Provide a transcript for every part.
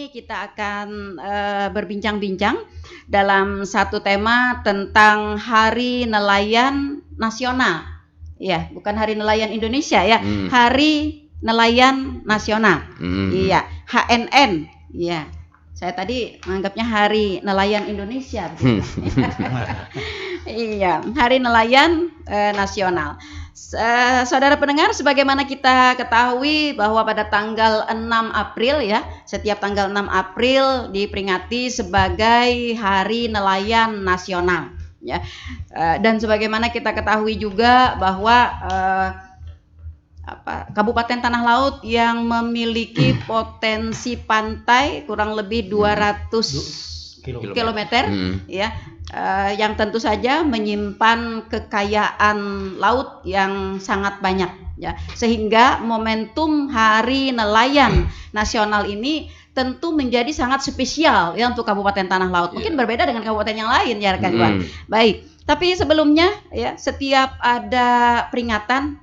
ini kita akan berbincang-bincang dalam satu tema tentang Hari Nelayan Nasional. Ya, bukan Hari Nelayan Indonesia ya, Hari Nelayan Nasional. Iya, HNN. Iya. Saya tadi menganggapnya Hari Nelayan Indonesia. Iya, Hari Nelayan Nasional. Saudara pendengar, sebagaimana kita ketahui bahwa pada tanggal 6 April ya, setiap tanggal 6 April diperingati sebagai Hari Nelayan Nasional ya. Dan sebagaimana kita ketahui juga bahwa Kabupaten Tanah Laut yang memiliki potensi pantai kurang lebih 200 kilometer ya, yang tentu saja menyimpan kekayaan laut yang sangat banyak ya, sehingga momentum Hari Nelayan Nasional ini tentu menjadi sangat spesial ya untuk Kabupaten Tanah Laut. Mungkin berbeda dengan kabupaten yang lain ya rekan Iwan. Baik, tapi sebelumnya ya, setiap ada peringatan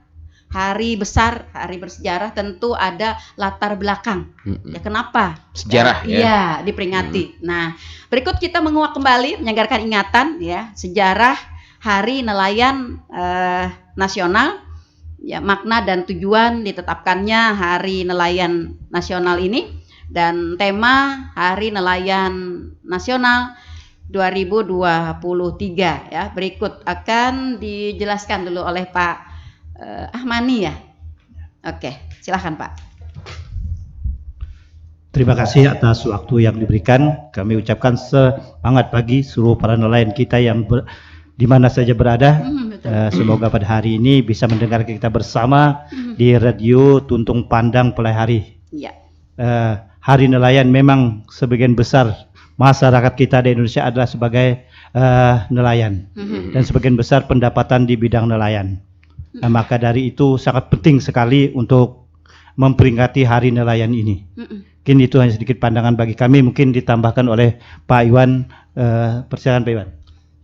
hari besar, hari bersejarah, tentu ada latar belakang. Ya, kenapa? Sejarah ya diperingati. Nah, berikut kita menguak kembali, menyegarkan ingatan ya, sejarah Hari Nelayan Nasional. Ya, makna dan tujuan ditetapkannya Hari Nelayan Nasional ini, dan tema Hari Nelayan Nasional 2023 ya. Berikut akan dijelaskan dulu oleh Pak Ahmani ya. Oke, silakan Pak. Terima kasih atas waktu yang diberikan. Kami ucapkan semangat pagi seluruh para nelayan kita yang di mana saja berada. Semoga pada hari ini bisa mendengar kita bersama di radio Tuntung Pandang Pelai. Ya. Hari nelayan memang sebagian besar masyarakat kita di Indonesia adalah sebagai nelayan, dan sebagian besar pendapatan di bidang nelayan. Nah, maka dari itu sangat penting sekali untuk memperingati Hari Nelayan ini. Mungkin itu hanya sedikit pandangan bagi kami, mungkin ditambahkan oleh Pak Iwan. Persilakan Pak Iwan.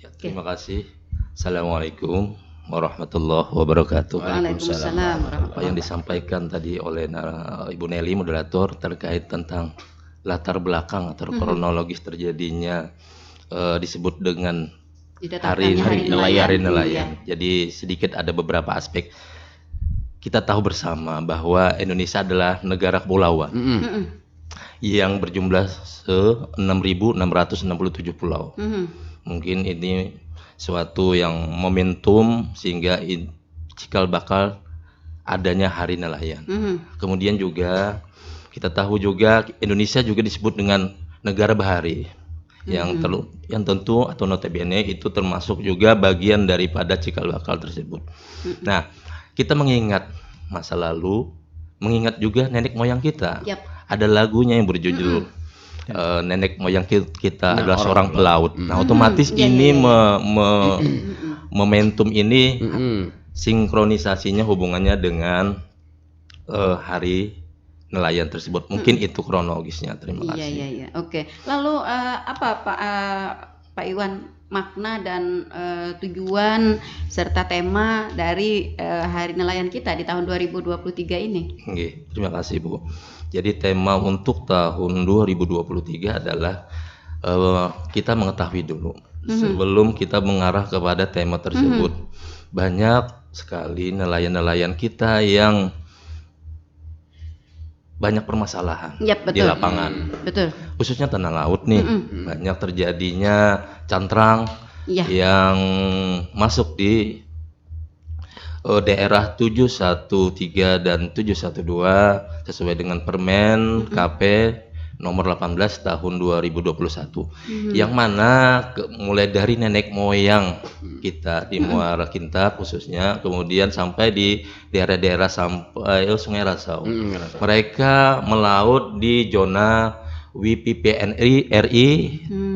Ya, terima kasih. Assalamualaikum warahmatullahi wabarakatuh. Waalaikumsalam. Apa yang disampaikan tadi oleh Ibu Nelly moderator terkait tentang latar belakang atau kronologis terjadinya disebut dengan Hari Nelayan. Jadi sedikit ada beberapa aspek. Kita tahu bersama bahwa Indonesia adalah negara kepulauan yang berjumlah 6.667 pulau. Mungkin ini suatu yang momentum sehingga cikal bakal adanya Hari Nelayan. Kemudian juga kita tahu juga Indonesia juga disebut dengan negara bahari. Yang tentu atau notabene itu termasuk juga bagian daripada cikal bakal tersebut. Nah, kita mengingat masa lalu, mengingat juga nenek moyang kita. Ada lagunya yang berjudul nenek moyang kita adalah seorang pelaut. Nah, otomatis ini momentum ini sinkronisasinya hubungannya dengan Hari Nelayan tersebut. Mungkin itu kronologisnya. Terima kasih. Iya. Oke. Lalu apa Pak Iwan makna dan tujuan serta tema dari Hari Nelayan kita di tahun 2023 ini? Oke, terima kasih Bu. Jadi tema untuk tahun 2023 adalah kita mengetahui dulu sebelum kita mengarah kepada tema tersebut. Banyak sekali nelayan-nelayan kita yang banyak permasalahan di lapangan, khususnya tanah laut nih. Banyak terjadinya cantrang yang masuk di daerah 713 dan 712 sesuai dengan Permen KP nomor 18 tahun 2021, yang mana mulai dari nenek moyang kita di Muara Kintab khususnya, kemudian sampai di daerah-daerah sampai Sungai Rasau. Mereka melaut di zona WPPNI RI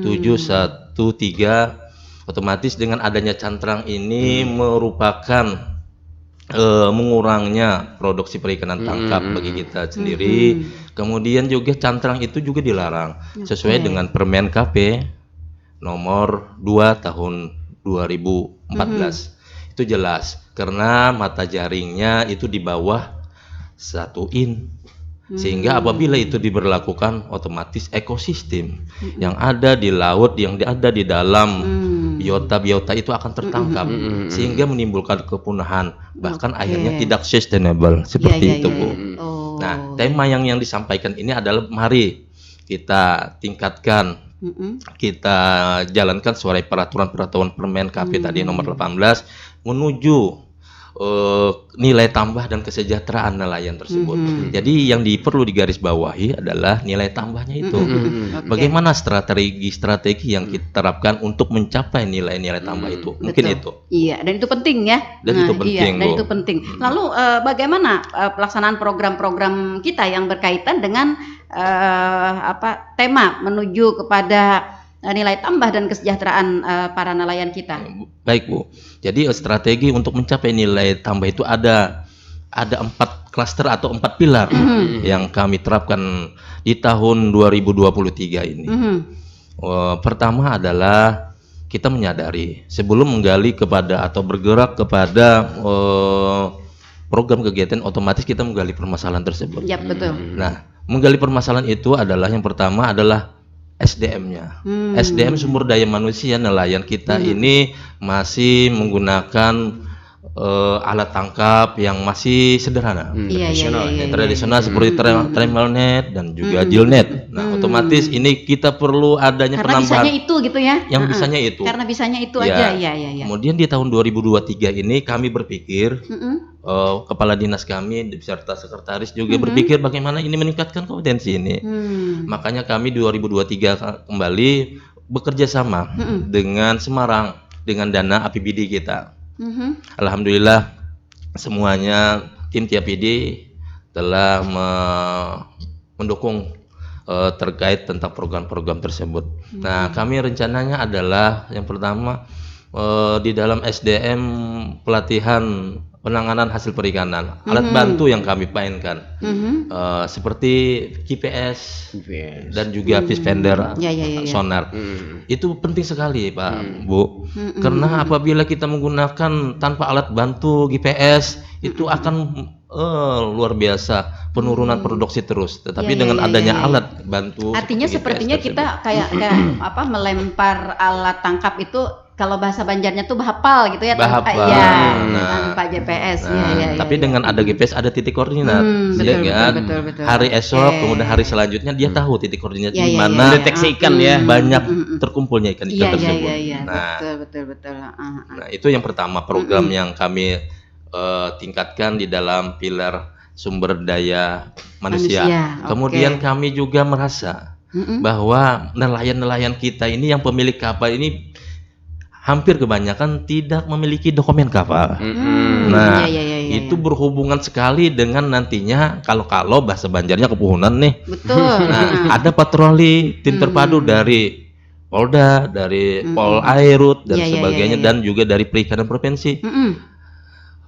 713. Otomatis dengan adanya cantrang ini merupakan mengurangnya produksi perikanan tangkap bagi kita sendiri. Kemudian juga cantrang itu juga dilarang sesuai dengan Permen KP nomor 2 tahun 2014. Itu jelas karena mata jaringnya itu di bawah 1 in. Sehingga apabila itu diberlakukan, otomatis ekosistem yang ada di laut, yang ada di dalam biota-biota itu akan tertangkap, sehingga menimbulkan kepunahan, bahkan akhirnya tidak sustainable seperti itu, Bu. Nah, tema yang disampaikan ini adalah mari kita tingkatkan, kita jalankan sesuai peraturan Permen KP tadi nomor 18 menuju nilai tambah dan kesejahteraan nelayan tersebut. Jadi yang perlu digarisbawahi adalah nilai tambahnya itu. Bagaimana strategi yang kita terapkan untuk mencapai nilai-nilai tambah itu? Mungkin itu. Iya, dan itu penting ya. Dan itu penting, dan itu penting. Lalu bagaimana pelaksanaan program-program kita yang berkaitan dengan tema menuju kepada nilai tambah dan kesejahteraan para nelayan kita? Baik, Bu. Jadi strategi untuk mencapai nilai tambah itu ada 4 klaster atau 4 pilar yang kami terapkan di tahun 2023 ini. Pertama adalah kita menyadari sebelum menggali kepada atau bergerak kepada program kegiatan, otomatis kita menggali permasalahan tersebut. Ya, betul. Nah, menggali permasalahan itu adalah yang pertama adalah SDM-nya. SDM sumber daya manusia nelayan kita ini masih menggunakan alat tangkap yang masih sederhana, tradisional seperti tremel net dan juga gill net. Nah, otomatis ini kita perlu adanya karena penambahan. Bisanya itu gitu ya. Yang bisanya itu. Karena bisanya itu aja, ya. Kemudian di tahun 2023 ini kami berpikir, kepala dinas kami beserta sekretaris juga berpikir bagaimana ini meningkatkan kompetensi ini. Makanya kami 2023 kembali bekerja sama dengan Semarang dengan dana APBD kita. Alhamdulillah semuanya tim TAPD telah mendukung terkait tentang program-program tersebut. Nah, kami rencananya adalah yang pertama di dalam SDM pelatihan penanganan hasil perikanan, alat bantu yang kami mainkan seperti GPS dan juga fish finder, sonar. Itu penting sekali, Pak, Bu, karena apabila kita menggunakan tanpa alat bantu GPS itu akan luar biasa penurunan produksi terus. Tetapi dengan adanya alat bantu, artinya sepertinya kita kayak melempar alat tangkap itu, kalau bahasa Banjarnya tuh bahapal gitu ya, tanpa GPS. Tapi dengan ada GPS ada titik koordinat, betul. hari esok kemudian hari selanjutnya dia tahu titik koordinat di mana deteksi ikan banyak terkumpulnya ikan-ikan tersebut. Betul. Nah, itu yang pertama program yang kami tingkatkan di dalam pilar sumber daya manusia. Kemudian kami juga merasa bahwa nelayan-nelayan kita ini yang pemilik kapal ini hampir kebanyakan tidak memiliki dokumen kapal. Nah, itu berhubungan sekali dengan nantinya kalau bahasa Banjarnya kepuhunan nih. Betul. Nah, ada patroli tim terpadu dari Polda, dari Pol Airut dan sebagainya, dan juga dari Perikanan Provinsi.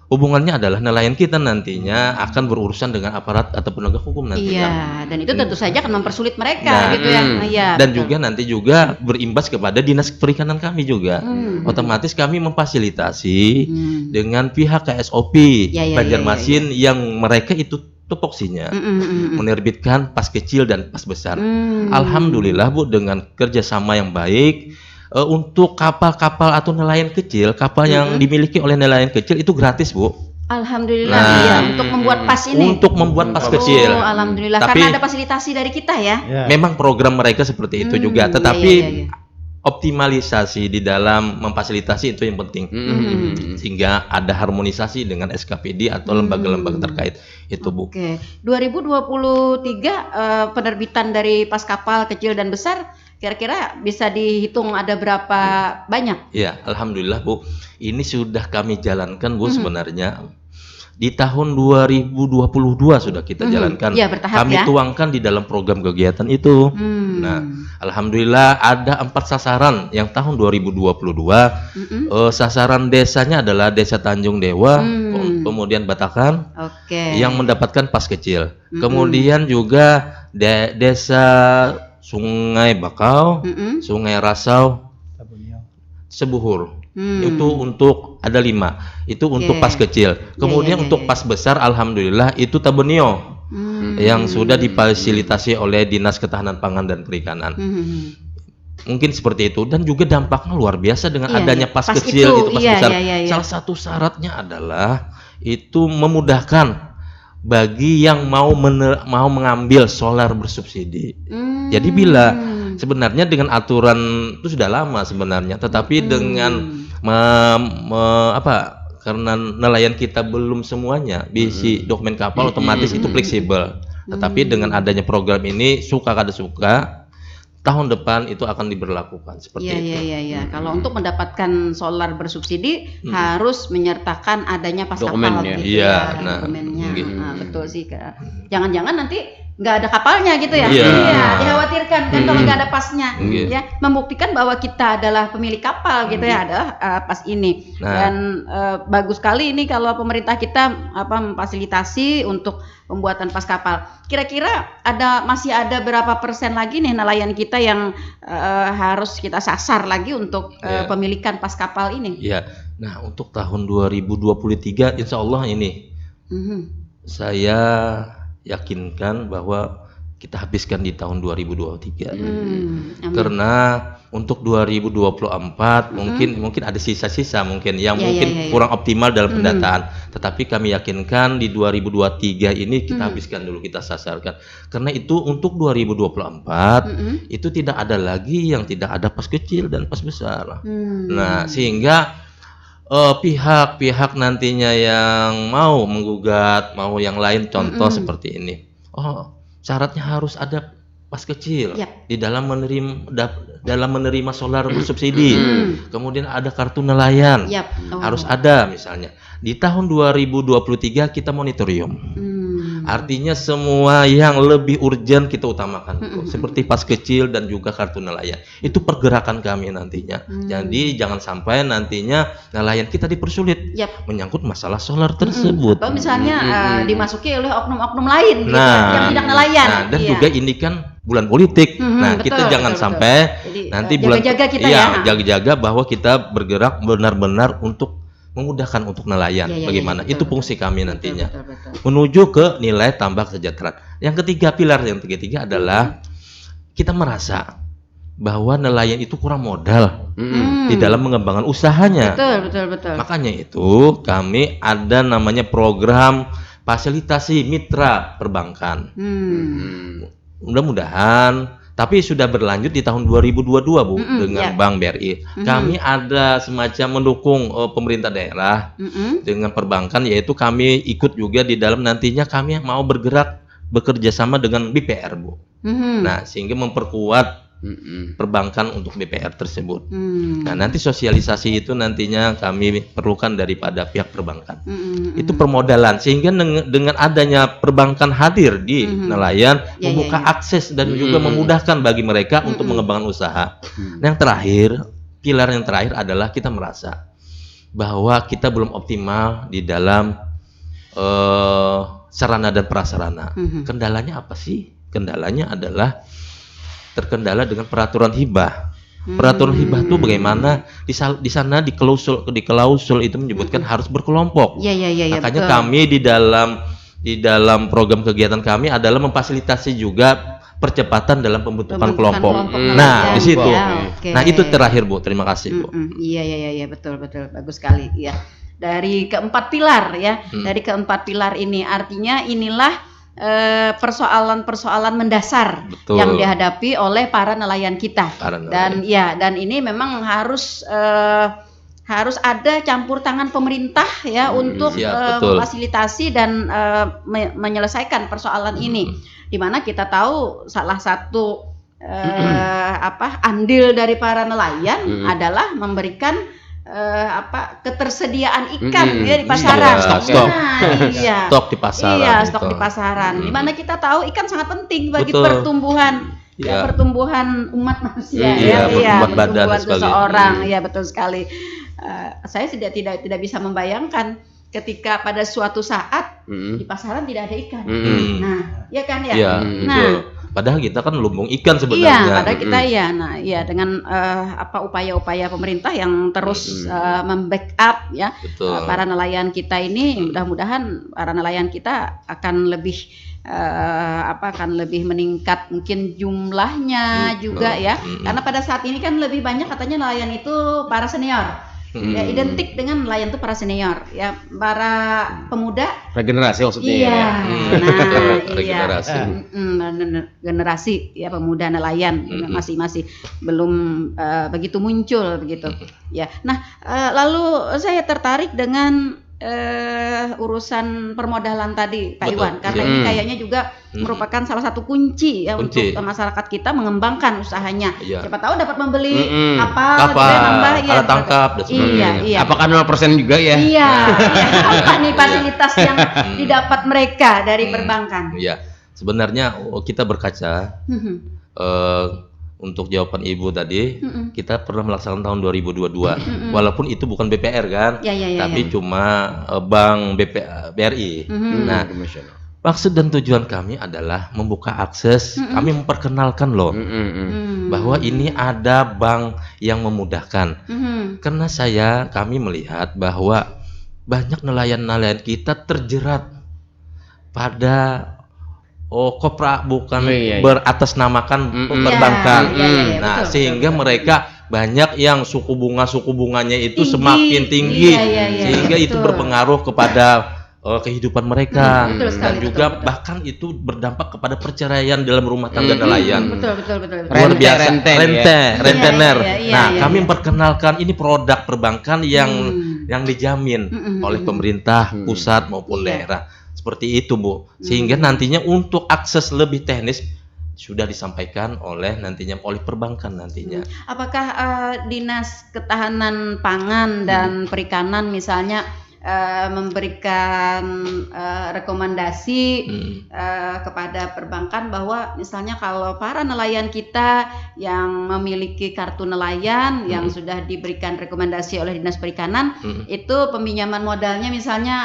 Hubungannya adalah nelayan kita nantinya akan berurusan dengan aparat atau penegak hukum nantinya. Dan itu tentu saja akan mempersulit mereka, gitu ya. Dan juga nanti juga berimbas kepada dinas perikanan kami juga. Otomatis kami memfasilitasi dengan pihak KSOP Banjarmasin yang mereka itu tupoksinya menerbitkan pas kecil dan pas besar. Alhamdulillah, Bu, dengan kerjasama yang baik. Untuk kapal-kapal atau nelayan kecil, kapal yang dimiliki oleh nelayan kecil itu gratis, Bu. Alhamdulillah, untuk membuat pas ini. Untuk membuat pas kecil. Alhamdulillah, tapi, karena ada fasilitasi dari kita ya. Memang program mereka seperti itu juga, tetapi optimalisasi di dalam memfasilitasi itu yang penting. Sehingga ada harmonisasi dengan SKPD atau lembaga-lembaga terkait itu, Bu. 2023 penerbitan dari pas kapal kecil dan besar kira-kira bisa dihitung ada berapa banyak? Ya, alhamdulillah, Bu. Ini sudah kami jalankan, Bu, sebenarnya. Di tahun 2022 sudah kita jalankan. Bertahap, kami tuangkan di dalam program kegiatan itu. Nah, alhamdulillah ada 4 sasaran yang tahun 2022. Sasaran desanya adalah Desa Tanjung Dewa, kemudian Batakan, yang mendapatkan pas kecil. Kemudian juga Desa Sungai Bakau, Sungai Rasau, Sebuhur. Itu untuk ada 5. Itu untuk pas kecil. Kemudian untuk pas besar, alhamdulillah itu Tabenio. yang sudah difasilitasi oleh Dinas Ketahanan Pangan dan Perikanan. Mungkin seperti itu, dan juga dampaknya luar biasa dengan adanya pas kecil itu pas besar. Salah satu syaratnya adalah itu memudahkan bagi yang mau mengambil solar bersubsidi. Jadi bila sebenarnya dengan aturan itu sudah lama sebenarnya, tetapi dengan karena nelayan kita belum semuanya bisi dokumen kapal otomatis itu fleksibel. Tetapi dengan adanya program ini suka kada suka tahun depan itu akan diberlakukan seperti itu. Iya. Kalau untuk mendapatkan solar bersubsidi harus menyertakan adanya pas kapal gitu dokumennya. Betul sih. Jangan-jangan nanti nggak ada kapalnya gitu ya? Iya, dikhawatirkan kan kalau nggak ada pasnya. Ya, membuktikan bahwa kita adalah pemilik kapal gitu ya, adalah pas ini. Dan bagus sekali ini kalau pemerintah kita memfasilitasi untuk pembuatan pas kapal. Kira-kira masih ada berapa persen lagi nih nelayan kita yang harus kita sasar lagi untuk pemilikan pas kapal ini? Iya. Nah, untuk tahun 2023 insya Allah ini saya yakinkan bahwa kita habiskan di tahun 2023. Karena untuk 2024 mungkin ada sisa-sisa mungkin yang kurang optimal dalam pendataan. Tetapi kami yakinkan di 2023 ini kita habiskan dulu, kita sasarkan. Karena itu untuk 2024 itu tidak ada lagi yang tidak ada pas kecil dan pas besar. Nah, sehingga pihak-pihak nantinya yang mau menggugat, mau yang lain, contoh seperti ini. Syaratnya harus ada pas kecil di dalam menerima solar bersubsidi. Kemudian ada kartu nelayan. Harus ada misalnya. Di tahun 2023 kita monitorium. Artinya semua yang lebih urgent kita utamakan, seperti pas kecil dan juga kartu nelayan. Itu pergerakan kami nantinya. Jadi jangan sampai nantinya nelayan kita dipersulit menyangkut masalah solar tersebut. Atau misalnya dimasuki oleh oknum-oknum lain gitu, yang tidak nelayan. Dan juga ini kan bulan politik. Kita jangan sampai nanti jaga-jaga kita jaga-jaga bahwa kita bergerak benar-benar untuk memudahkan untuk nelayan. Bagaimana? Itu fungsi kami nantinya. Menuju ke nilai tambah kesejahteraan. Yang ketiga adalah kita merasa bahwa nelayan itu kurang modal di dalam mengembangkan usahanya. Betul. Makanya itu kami ada namanya program fasilitasi mitra perbankan. Mudah-mudahan, tapi sudah berlanjut di tahun 2022 Bu dengan Bank BRI. Kami ada semacam mendukung pemerintah daerah dengan perbankan, yaitu kami ikut juga di dalam nantinya kami mau bergerak bekerja sama dengan BPR Bu. Nah, sehingga memperkuat perbankan untuk BPR tersebut. Nah, nanti sosialisasi itu nantinya kami perlukan daripada pihak perbankan. Itu permodalan, sehingga dengan adanya perbankan hadir di nelayan membuka akses dan juga memudahkan bagi mereka untuk mengembangkan usaha. Yang terakhir, pilar yang terakhir adalah kita merasa bahwa kita belum optimal di dalam sarana dan prasarana. Kendalanya apa sih? Kendalanya adalah terkendala dengan peraturan hibah. Peraturan hibah itu bagaimana di sana di klausul itu menyebutkan harus berkelompok. Makanya betul. Kami di dalam program kegiatan kami adalah memfasilitasi juga percepatan dalam pembentukan kelompok. Nah, di situ. Nah, itu terakhir Bu. Terima kasih Bu. Iya betul bagus sekali ya. Dari keempat pilar ya. Dari keempat pilar ini artinya inilah persoalan-persoalan mendasar yang dihadapi oleh para nelayan kita. Dan ini memang harus ada campur tangan pemerintah ya untuk memfasilitasi dan menyelesaikan persoalan ini. Di mana kita tahu salah satu andil dari para nelayan adalah memberikan ketersediaan ikan ya di pasaran. Stok di pasaran. Stok di pasaran. Di mana kita tahu ikan sangat penting bagi pertumbuhan umat manusia pertumbuhan seseorang. Ya, betul sekali. Saya tidak bisa membayangkan ketika pada suatu saat di pasaran tidak ada ikan. Mm-mm. Nah, ya kan ya. Iya, Nah, betul. Padahal kita kan lumbung ikan iya, sebenarnya. padahal kita ya. Nah, ya dengan upaya-upaya pemerintah yang terus membackup ya Betul. para nelayan kita ini, mudah-mudahan para nelayan kita akan lebih akan lebih meningkat mungkin jumlahnya juga ya. Karena pada saat ini kan lebih banyak katanya nelayan itu para senior. Ya, identik dengan nelayan itu para senior, ya para pemuda. Regenerasi maksudnya. Iya, nah, Regenerasi. Generasi ya pemuda nelayan masih belum begitu muncul begitu. Ya, nah lalu saya tertarik dengan urusan permodalan tadi, Pak Betul. Iwan, karena ini kayaknya juga merupakan salah satu kunci ya Kunci. untuk masyarakat kita mengembangkan usahanya. Iya. Siapa tahu dapat membeli Kapal, alat tangkap dan sebagainya. Iya. Apakah 0% juga ya? Iya, apa nih fasilitas yang didapat mereka dari perbankan? Iya, sebenarnya kita berkaca untuk jawaban Ibu tadi, kita pernah melaksanakan tahun 2022, walaupun itu bukan BPR kan, tapi cuma bank BRI. Nah, maksud dan tujuan kami adalah membuka akses, kami memperkenalkan loh bahwa ini ada bank yang memudahkan. Karena kami melihat bahwa banyak nelayan-nelayan kita terjerat pada beratasnamakan perbankan. Nah, betul, sehingga betul. mereka banyak yang suku bunganya itu semakin tinggi, sehingga itu berpengaruh kepada kehidupan mereka, Betul sekali, dan juga betul. bahkan itu berdampak kepada perceraian dalam rumah tangga nelayan. Betul. Luar biasa, rentenir. Nah, kami Iya. memperkenalkan ini produk perbankan yang dijamin oleh pemerintah pusat maupun daerah. Seperti itu, Bu. Sehingga nantinya untuk akses lebih teknis sudah disampaikan oleh perbankan nantinya. Apakah Dinas Ketahanan Pangan dan Perikanan misalnya memberikan rekomendasi kepada perbankan bahwa misalnya kalau para nelayan kita yang memiliki kartu nelayan yang sudah diberikan rekomendasi oleh Dinas Perikanan itu peminjaman modalnya misalnya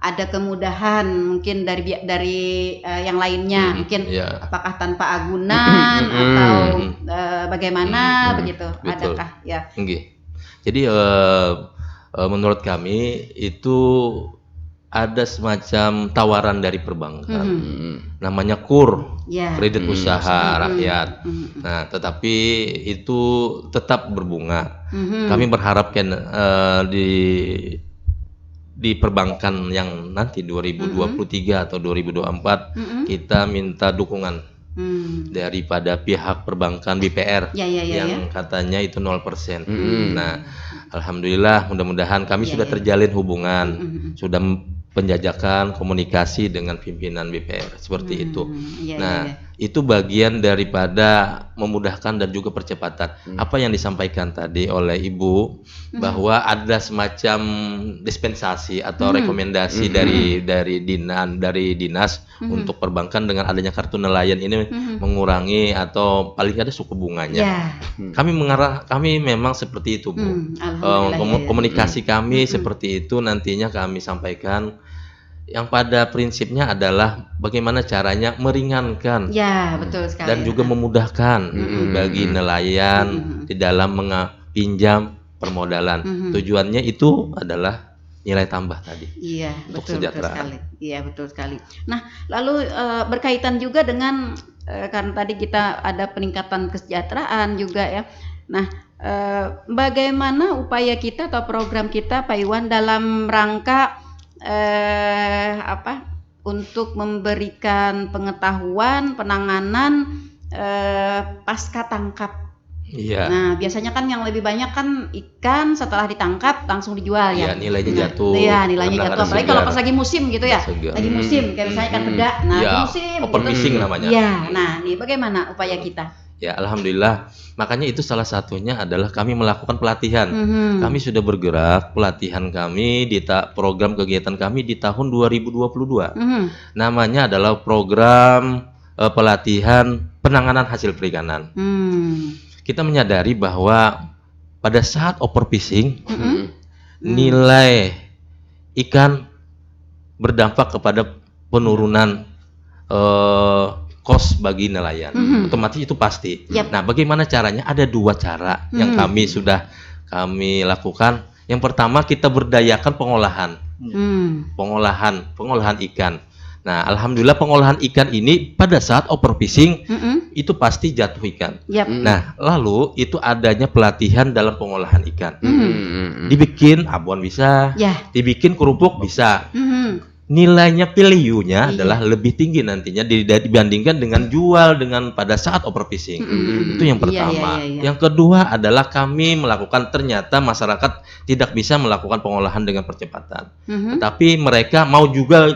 ada kemudahan mungkin dari yang lainnya mungkin apakah tanpa agunan atau bagaimana begitu. Betul. Adakah ya? Jadi menurut kami itu ada semacam tawaran dari perbankan, namanya KUR, kredit usaha rakyat. Nah, tetapi itu tetap berbunga. Kami berharapkan di perbankan yang nanti 2023 atau 2024 kita minta dukungan daripada pihak perbankan BPR yang katanya itu 0%. Nah, alhamdulillah mudah-mudahan kami sudah terjalin hubungan, sudah penjajakan komunikasi dengan pimpinan BPR seperti itu. Itu bagian daripada memudahkan dan juga percepatan. Apa yang disampaikan tadi oleh Ibu bahwa ada semacam dispensasi atau rekomendasi dari dinas untuk perbankan dengan adanya kartu nelayan ini mengurangi atau paling ada suku bunganya. Kami memang seperti itu, Bu. Komunikasi kami seperti itu nantinya kami sampaikan. Yang pada prinsipnya adalah bagaimana caranya meringankan betul sekali. dan juga memudahkan bagi nelayan di dalam pinjam permodalan. Tujuannya itu adalah nilai tambah tadi. Untuk kesejahteraan. Betul sekali. Nah, lalu berkaitan juga dengan karena tadi kita ada peningkatan kesejahteraan juga ya. Nah, bagaimana upaya kita atau program kita, Pak Iwan, dalam rangka untuk memberikan pengetahuan penanganan pasca tangkap. Nah, biasanya kan yang lebih banyak kan ikan setelah ditangkap langsung dijual ya. Nilainya jatuh. Nilainya jatuh. Apalagi kalau pas lagi musim gitu ya. Lagi musim kayak misalnya ikan peda. Nah, lagi musim. Overfishing namanya. Nah, ini bagaimana upaya kita? Alhamdulillah. Makanya itu salah satunya adalah kami melakukan pelatihan. Kami sudah bergerak, pelatihan kami di program kegiatan kami di tahun 2022. Namanya adalah program pelatihan penanganan hasil perikanan. Kita menyadari bahwa pada saat overfishing nilai ikan berdampak kepada penurunan kos bagi nelayan. Otomatis itu pasti. Yep. Nah, bagaimana caranya? Ada 2 cara yang kami lakukan. Yang pertama, kita berdayakan pengolahan ikan. Nah, alhamdulillah pengolahan ikan ini pada saat overfishing itu pasti jatuh ikan. Yep. Nah, lalu itu adanya pelatihan dalam pengolahan ikan. Dibikin abon bisa, dibikin kerupuk bisa. Nilainya value-nya adalah lebih tinggi nantinya dibandingkan dengan jual dengan pada saat overfishing. Itu yang pertama. Yang kedua adalah kami melakukan, ternyata masyarakat tidak bisa melakukan pengolahan dengan percepatan. Tetapi mereka mau juga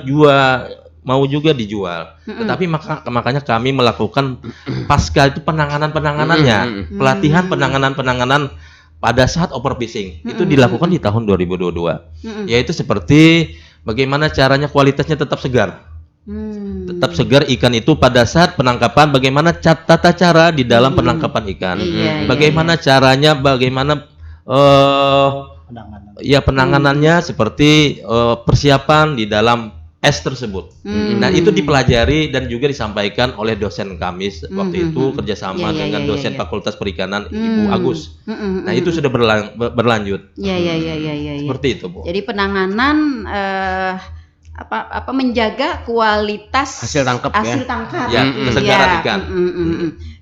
dijual. Tetapi makanya kami melakukan pasca itu penanganannya, pelatihan penanganan pada saat overfishing. Itu dilakukan di tahun 2022. Yaitu seperti bagaimana caranya kualitasnya tetap segar. Tetap segar ikan itu pada saat penangkapan, bagaimana tata cara di dalam penangkapan ikan. Bagaimana caranya, penanganannya seperti persiapan di dalam es tersebut. Nah, itu dipelajari dan juga disampaikan oleh dosen kami waktu itu kerjasama dengan dosen Fakultas Perikanan Ibu Agus. Nah, itu sudah berlanjut. Seperti itu, Bu. Jadi penanganan menjaga kualitas hasil tangkap ya, kesegaran ikan.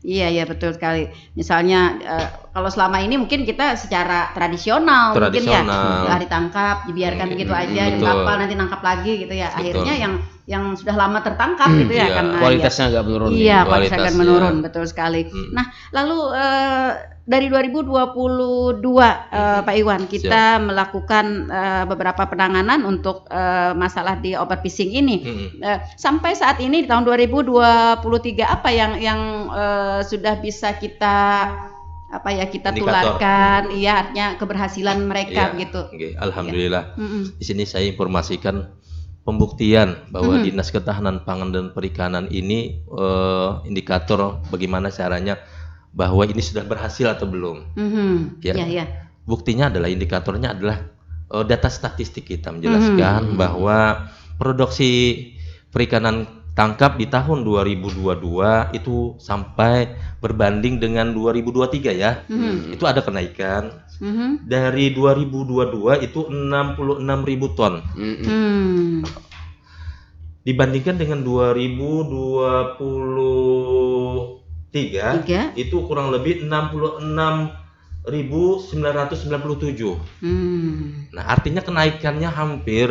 Iya betul sekali. Misalnya kalau selama ini mungkin kita secara tradisional. Mungkin ya ditangkap, dibiarkan begitu aja, di kapal nanti nangkap lagi gitu ya. Akhirnya yang sudah lama tertangkap gitu ya, karena kualitasnya agak menurun. Iya, kualitasnya akan menurun, betul sekali. Nah, lalu dari 2022 Pak Iwan kita melakukan beberapa penanganan untuk masalah di overfishing ini. Sampai saat ini di tahun 2023 apa yang sudah bisa kita tularkan, artinya keberhasilan mereka gitu. Alhamdulillah. Di sini saya informasikan pembuktian bahwa Dinas Ketahanan Pangan dan Perikanan ini indikator bagaimana caranya bahwa ini sudah berhasil atau belum. Buktinya adalah, indikatornya adalah data statistik kita menjelaskan bahwa produksi perikanan tangkap di tahun 2022 itu sampai berbanding dengan 2023 ya. Itu ada kenaikan. Dari 2022 itu 66.000 ton. Dibandingkan dengan 2023 itu kurang lebih 66.997. Nah, artinya kenaikannya hampir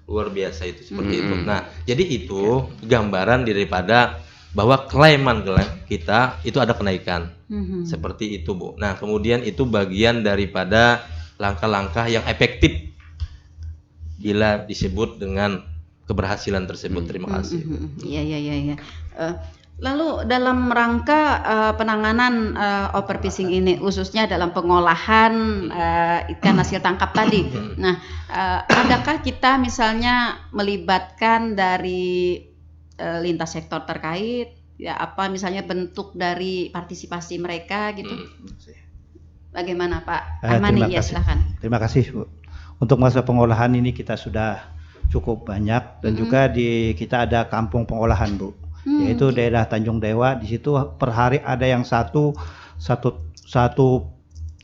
luar biasa itu, seperti itu. Nah, jadi itu gambaran daripada bahwa klaiman kita itu ada kenaikan. Seperti itu, Bu. Nah, kemudian itu bagian daripada langkah-langkah yang efektif bila disebut dengan keberhasilan tersebut. Terima kasih. Iya. Lalu dalam rangka penanganan overfishing ini, khususnya dalam pengolahan ikan hasil tangkap tadi, nah adakah kita misalnya melibatkan dari lintas sektor terkait, ya apa misalnya bentuk dari partisipasi mereka gitu? Bagaimana Pak Armani? Ya silakan. Terima kasih, Bu. Untuk masa pengolahan ini kita sudah cukup banyak dan juga kita ada kampung pengolahan, Bu. Yaitu daerah Tanjung Dewa. Di situ per hari ada yang satu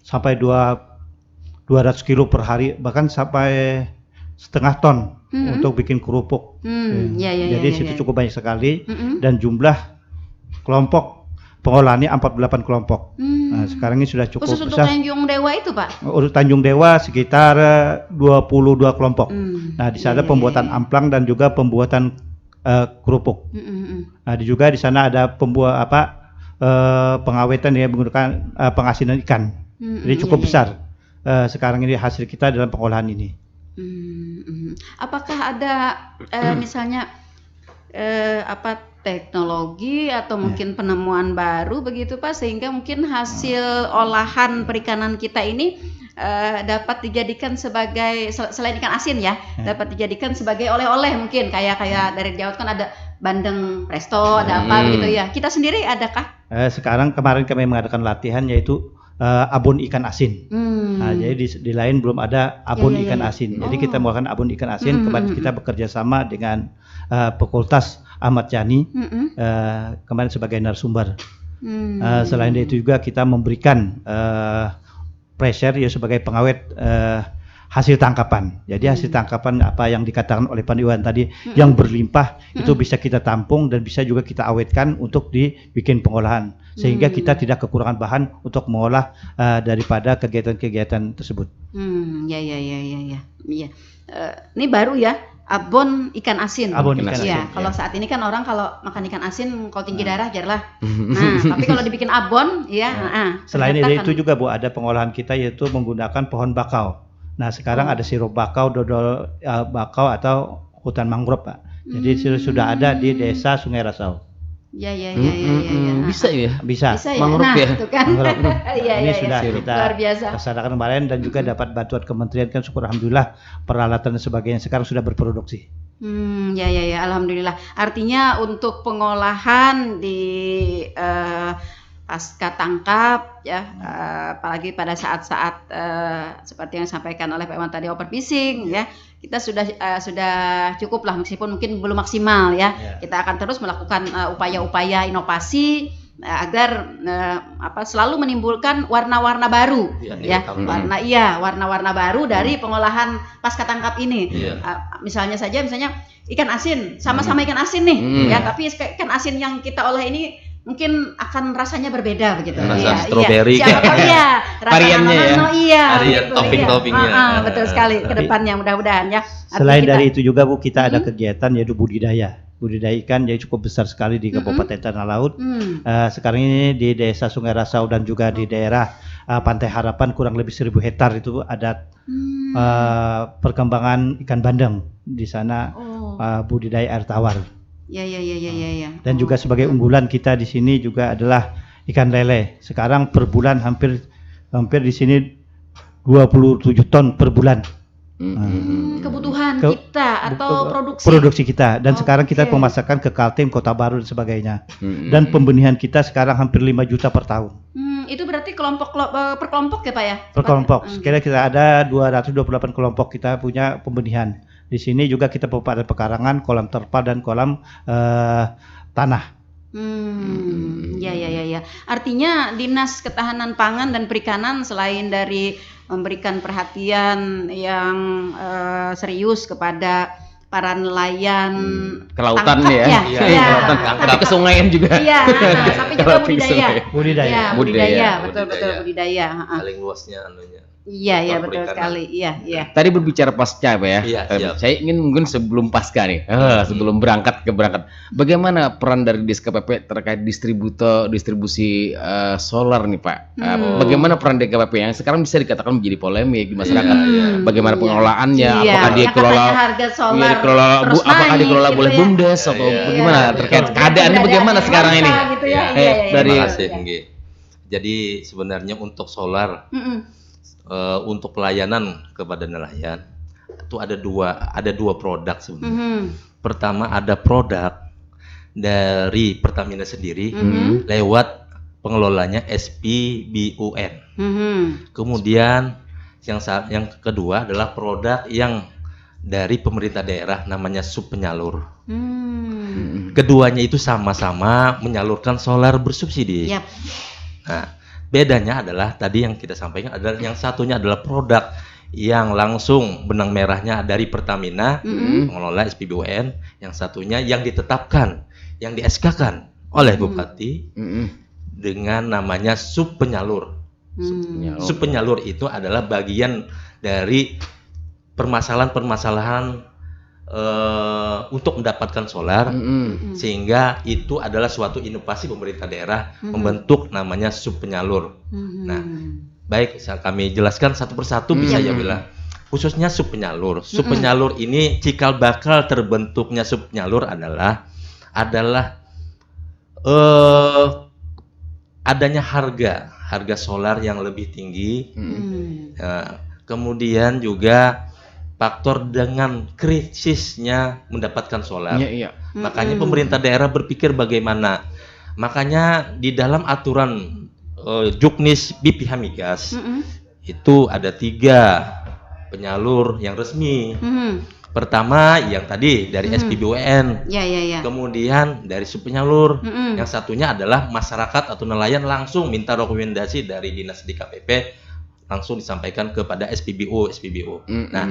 sampai 200 kilo per hari, bahkan sampai setengah ton untuk bikin kerupuk. Jadi situ cukup banyak sekali dan jumlah kelompok pengolahannya 48 kelompok. Nah, sekarang ini sudah cukup khusus besar. Untuk Tanjung Dewa itu, Pak? Untuk Tanjung Dewa sekitar 22 kelompok. Nah, di sana pembuatan amplang dan juga pembuatan kerupuk. Nah, juga di sana ada pengawetan ya menggunakan pengasinan ikan. Jadi cukup besar sekarang ini hasil kita dalam pengolahan ini. Apakah ada misalnya teknologi atau mungkin penemuan baru begitu Pak, sehingga mungkin hasil olahan perikanan kita ini dapat dijadikan sebagai, selain ikan asin ya, dapat dijadikan sebagai oleh-oleh, mungkin kayak dari Jawa kan ada bandeng presto, ada apa gitu ya. Kita sendiri adakah? Sekarang kemarin kami mengadakan latihan yaitu abon ikan asin. Nah, jadi di lain belum ada abon ikan asin. Jadi kita melakukan abon ikan asin. Kemarin kita bekerja sama dengan Fakultas Ahmad Yani kemarin sebagai narasumber. Selain itu juga kita memberikan pressure ya sebagai pengawet hasil tangkapan. Jadi hasil tangkapan apa yang dikatakan oleh Pak Iwan tadi yang berlimpah itu bisa kita tampung dan bisa juga kita awetkan untuk dibikin pengolahan sehingga kita tidak kekurangan bahan untuk mengolah daripada kegiatan-kegiatan tersebut. Iya. Ini baru ya. Abon ikan asin. Abon ikan asin. Ya, kalau saat ini kan orang kalau makan ikan asin kalau tinggi darah jarlah. Nah, tapi kalau dibikin abon ya, selain itu juga Bu ada pengolahan kita yaitu menggunakan pohon bakau. Nah, sekarang ada sirup bakau, dodol bakau atau hutan mangrove, Pak. Jadi sudah ada di Desa Sungai Rasau. Ya. Bisa ya? Bisa. Ya? Mangrove Nah, ya? itu kan. Ini sudah kita luar biasa. laksanakan kemarin dan juga dapat bantuan kementerian kan syukur alhamdulillah peralatan dan sebagainya sekarang sudah berproduksi. Ya, alhamdulillah. Artinya untuk pengolahan di pasca tangkap ya, apalagi pada saat-saat seperti yang disampaikan oleh Pak Iwan tadi overfishing ya, kita sudah cukup lah meskipun mungkin belum maksimal ya. Kita akan terus melakukan upaya-upaya inovasi agar selalu menimbulkan warna-warna baru warna-warna baru dari pengolahan pasca tangkap ini. Misalnya ikan asin sama-sama ikan asin nih ya, tapi ikan asin yang kita olah ini mungkin akan rasanya berbeda begitu. Rasa stroberi. Siapa tahu ya. Variannya ya. Varian topping-toppingnya. Betul sekali ke depannya mudah-mudahan ya. Selain dari itu juga Bu kita ada kegiatan yaitu budidaya ikan yang cukup besar sekali di Kabupaten Tanah Laut. Sekarang ini di Desa Sungai Rasau dan juga di daerah Pantai Harapan kurang lebih 1.000 hektar itu ada perkembangan ikan bandeng di sana budidaya air tawar. Ya. Dan juga sebagai unggulan kita di sini juga adalah ikan lele. Sekarang per bulan hampir di sini 27 ton per bulan. Kebutuhan kita atau produksi kita dan sekarang kita pemasakan ke Kaltim, Kota Baru dan sebagainya. Dan pembenihan kita sekarang hampir 5 juta per tahun. Itu berarti per kelompok ya Pak ya? Per kelompok. Sekira kita ada 228 kelompok kita punya pembenihan. Di sini juga kita ada pekarangan, kolam terpal dan kolam tanah. Ya. Artinya Dinas Ketahanan Pangan dan Perikanan selain dari memberikan perhatian yang serius kepada para nelayan kelautan tangkap, ya. Kelautan tangkap ke sungai juga. Iya, sampai juga budidaya. Budidaya. Betul budidaya. Saling luasnya anunya. Iya betul sekali. Iya. Tadi berbicara pasca Pak ya. Iya, saya ingin mungkin sebelum pasca nih, sebelum berangkat. Bagaimana peran dari DSKPP terkait distribusi solar nih Pak? Bagaimana peran DSKPP yang sekarang bisa dikatakan menjadi polemik di masyarakat? Bagaimana pengelolaannya? Apakah dikelola harga solar apakah dikelola boleh BUMDes atau bagaimana terkait keadaannya bagaimana sekarang ini? Terima kasih. Jadi sebenarnya untuk solar untuk pelayanan kepada nelayan itu ada dua produk sebenarnya. Pertama ada produk dari Pertamina sendiri lewat pengelolanya SPBUN. Kemudian yang kedua adalah produk yang dari pemerintah daerah namanya subpenyalur. Keduanya itu sama-sama menyalurkan solar bersubsidi. Nah, bedanya adalah tadi yang kita sampaikan adalah yang satunya adalah produk yang langsung benang merahnya dari Pertamina pengelola SPBUN, yang satunya yang ditetapkan, yang di SK-kan oleh Bupati dengan namanya subpenyalur. Subpenyalur itu adalah bagian dari permasalahan-permasalahan untuk mendapatkan solar, sehingga itu adalah suatu inovasi pemerintah daerah membentuk namanya subpenyalur. Nah, baik kami jelaskan satu persatu bisa ya bilang. Khususnya subpenyalur. Subpenyalur ini cikal bakal terbentuknya subpenyalur adalah adanya harga solar yang lebih tinggi. Kemudian juga faktor dengan krisisnya mendapatkan solar. Makanya pemerintah daerah berpikir bagaimana. Makanya di dalam aturan Juknis BPH Migas itu ada 3 penyalur yang resmi. Pertama yang tadi dari SPBUN, kemudian dari subpenyalur, yang satunya adalah masyarakat atau nelayan langsung minta rekomendasi dari dinas DKPP langsung disampaikan kepada SPBU. Nah,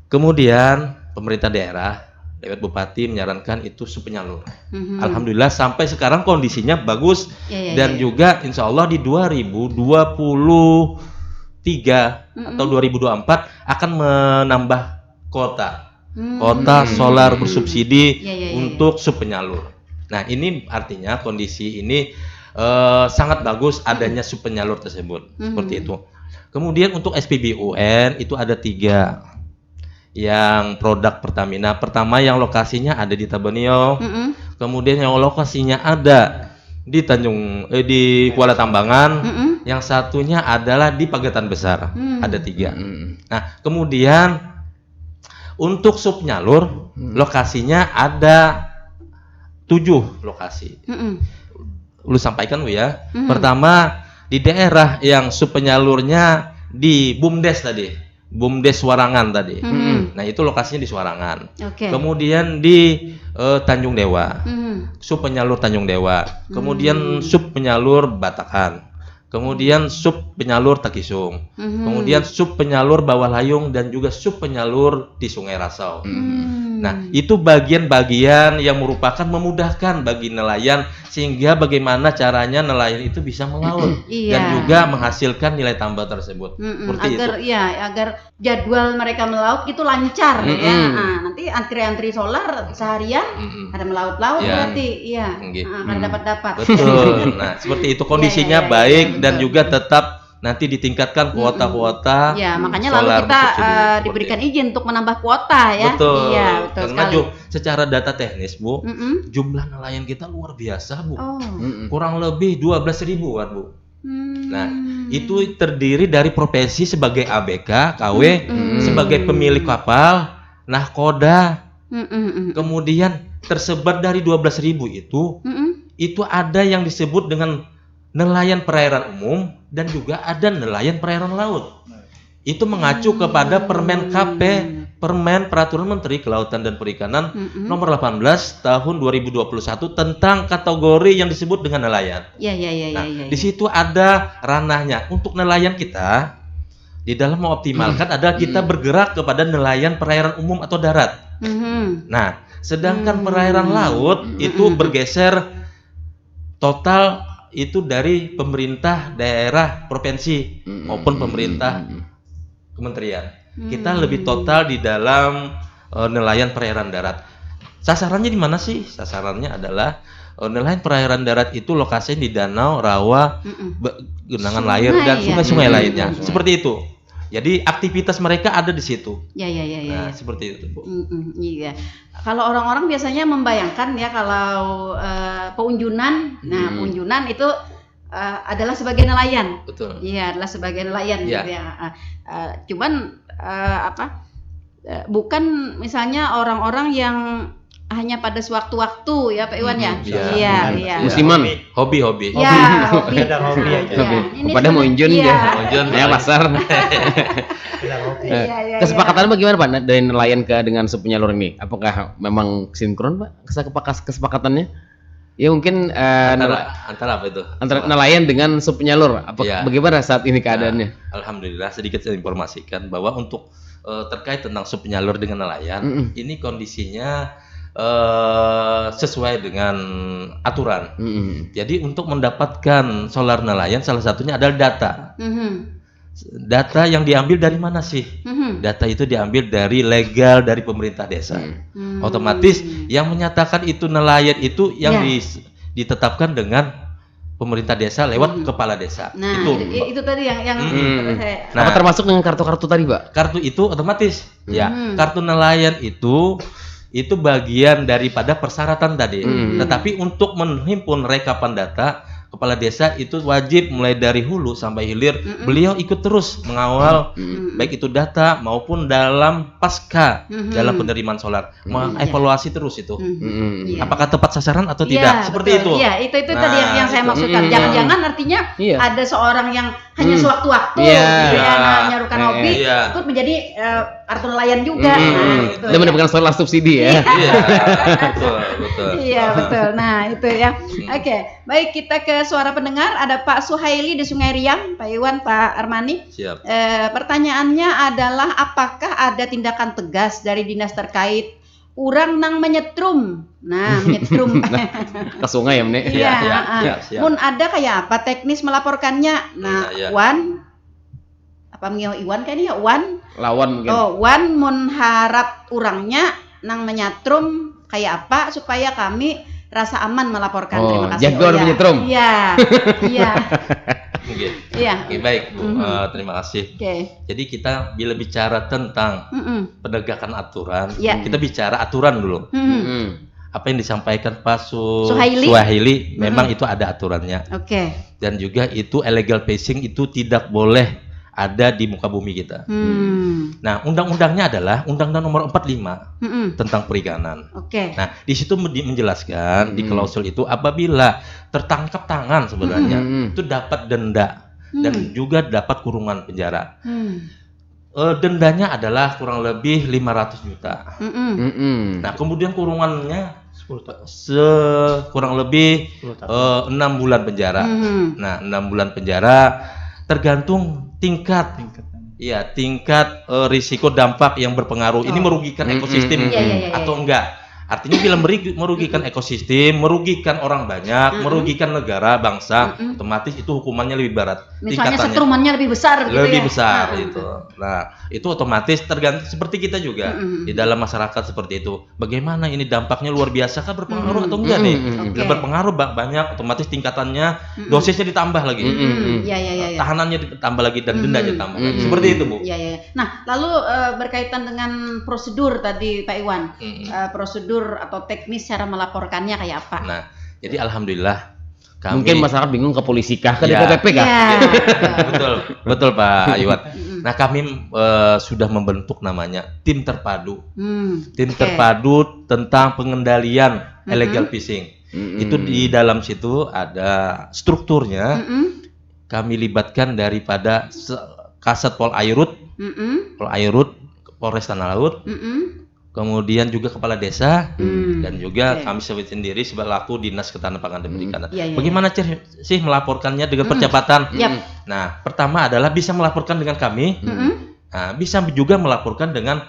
kemudian pemerintah daerah lewat bupati menyarankan itu subpenyalur. Alhamdulillah sampai sekarang kondisinya bagus dan juga insya Allah di 2023 atau 2024 akan menambah kota solar bersubsidi untuk subpenyalur. Nah ini artinya kondisi ini sangat bagus adanya subpenyalur tersebut seperti itu. Kemudian untuk SPBUN itu ada 3 yang produk Pertamina. Pertama yang lokasinya ada di Tabenio, kemudian yang lokasinya ada di di Kuala Tambangan, yang satunya adalah di Pagetan Besar, ada 3. Nah kemudian untuk subpenyalur lokasinya ada 7 lokasi. Lu sampaikan Bu ya. Pertama di daerah yang subpenyalurnya di BUMDes tadi, BUMDes Warangan tadi. Nah itu lokasinya di Warangan. Kemudian di Tanjung Dewa, subpenyalur Tanjung Dewa. Kemudian subpenyalur Batakan. Kemudian subpenyalur Takisung. Kemudian subpenyalur Bawah Layung dan juga subpenyalur di Sungai Rasau. Nah, itu bagian-bagian yang merupakan memudahkan bagi nelayan sehingga bagaimana caranya nelayan itu bisa melaut dan juga menghasilkan nilai tambah tersebut. Agar jadwal mereka melaut itu lancar ya. Nah, nanti antri-antri solar seharian ada melaut-laut berarti akan dapat. Betul. Nah, seperti itu kondisinya baik dan juga tetap nanti ditingkatkan kuota-kuota. Ya, makanya lalu kita diberikan izin untuk menambah kuota ya. Betul. Iya, betul Karena sekali. secara data teknis, Bu, jumlah nelayan kita luar biasa, Bu. Kurang lebih 12.000 kan, Bu. Nah, itu terdiri dari profesi sebagai ABK, KW, sebagai pemilik kapal, nahkoda. Kemudian tersebar dari 12.000 itu ada yang disebut dengan nelayan perairan umum dan juga ada nelayan perairan laut. Itu mengacu kepada Permen KP, Permen Peraturan Menteri Kelautan dan Perikanan nomor 18 tahun 2021 tentang kategori yang disebut dengan nelayan. Di situ ada ranahnya untuk nelayan kita. Di dalam mengoptimalkan adalah kita bergerak kepada nelayan perairan umum atau darat. Nah, sedangkan perairan laut itu bergeser total itu dari pemerintah daerah provinsi maupun pemerintah kementerian. Kita lebih total di dalam nelayan perairan darat. Sasarannya di mana sih? Sasarannya adalah nelayan perairan darat itu lokasinya di danau, rawa, genangan layar dan sungai-sungai lainnya. Seperti itu. Jadi aktivitas mereka ada di situ. Nah, seperti itu, Bu. Iya. Kalau orang-orang biasanya membayangkan ya kalau peunjunan, peunjunan itu adalah sebagai nelayan. Betul. Iya, adalah sebagai nelayan gitu ya. Cuman bukan misalnya orang-orang yang hanya pada sewaktu-waktu ya Pak Iwan ya. Iya. Musiman, hobi. Ya, hobi. Pada mau unjun ya pasar. Kesepakatan bagaimana Pak dari nelayan dengan subpenyalur ini? Apakah memang sinkron Pak kesepakatannya? Ya mungkin antara apa itu? Antara nelayan dengan subpenyalur. Bagaimana saat ini keadaannya? Alhamdulillah sedikit saya informasikan bahwa untuk terkait tentang subpenyalur dengan nelayan, ini kondisinya sesuai dengan aturan. Jadi untuk mendapatkan solar nelayan salah satunya adalah data. Data yang diambil dari mana sih? Data itu diambil dari legal dari pemerintah desa. Otomatis yang menyatakan itu nelayan itu yang ditetapkan dengan pemerintah desa lewat kepala desa. Nah, itu tadi yang saya. Apa termasuk dengan kartu-kartu tadi, Pak? Kartu itu otomatis. Kartu nelayan itu bagian daripada persyaratan tadi. Tetapi untuk menghimpun rekapan data, kepala desa itu wajib mulai dari hulu sampai hilir beliau ikut terus mengawal baik itu data maupun dalam pasca dalam penerimaan solar, mengevaluasi terus itu apakah tepat sasaran atau tidak, seperti betul. itu. Iya, itu tadi yang saya maksudkan. Jangan-jangan artinya ada seorang yang hanya sewaktu-waktu nyarukan hobi ikut menjadi kartu nelayan juga. Gitu, dan mendapatkan solar subsidi ya. Iya, betul. Iya, betul. Nah, itu ya. Oke, baik, kita ke suara pendengar. Ada Pak Suhaili di Sungai Riang, Pak Iwan, Pak Armani. Siap. Pertanyaannya adalah apakah ada tindakan tegas dari dinas terkait urang nang menyetrum. Nah, menyetrum Ke sungai ya, Mne. Iya, siap. mun ada kayak apa teknis melaporkannya? Nah, Wan apa mengio Iwan kan ya, Wan? Lawan mungkin. Oh, Wan mun harap urangnya nang menyetrum kayak apa supaya kami rasa aman melaporkan. Terima kasih. Jagoan menyetrum. Iya. Oke, baik Bu. Terima kasih. Jadi kita bila bicara tentang penegakan aturan, kita bicara aturan dulu. Apa yang disampaikan Pak Suhaili memang itu ada aturannya. Dan juga itu illegal fishing itu tidak boleh ada di muka bumi kita. Nah, undang-undangnya adalah Undang-Undang Nomor 45 tentang perikanan. Nah, di situ menjelaskan di klausul itu apabila tertangkap tangan sebenarnya itu dapat denda dan juga dapat kurungan penjara. Dendanya adalah kurang lebih 500 juta. Nah, kemudian kurungannya kurang lebih 6 bulan penjara. Nah, 6 bulan penjara tergantung tingkat risiko dampak yang berpengaruh. Ini merugikan ekosistem atau enggak. Artinya bila merugikan ekosistem, merugikan orang banyak, merugikan negara, bangsa, otomatis itu hukumannya lebih berat. Misalnya setrumannya lebih besar gitu lebih besar itu. Nah, itu otomatis tergantung seperti kita juga di dalam masyarakat seperti itu. Bagaimana ini dampaknya luar biasa kah berpengaruh atau enggak nih? Bila berpengaruh banyak, otomatis tingkatannya dosisnya ditambah lagi. Tahanannya ditambah lagi dan dendanya ditambah lagi. Seperti itu, Bu. Nah, lalu berkaitan dengan prosedur tadi Pak Iwan. Prosedur atau teknis cara melaporkannya kayak apa? Nah, jadi alhamdulillah kami mungkin masyarakat bingung ke polisi kah, ke DPP kah? Betul Pak Iwan. Nah, kami sudah membentuk namanya tim terpadu. Tim terpadu tentang pengendalian illegal fishing. Itu di dalam situ ada strukturnya. Kami libatkan daripada Kasat Pol Airut, Polres Tanah Laut. Kemudian juga kepala desa dan juga kami sendiri selaku dinas ketahanan pangan dan perikanan. Bagaimana sih melaporkannya dengan percepatan? Nah, pertama adalah bisa melaporkan dengan kami, nah, bisa juga melaporkan dengan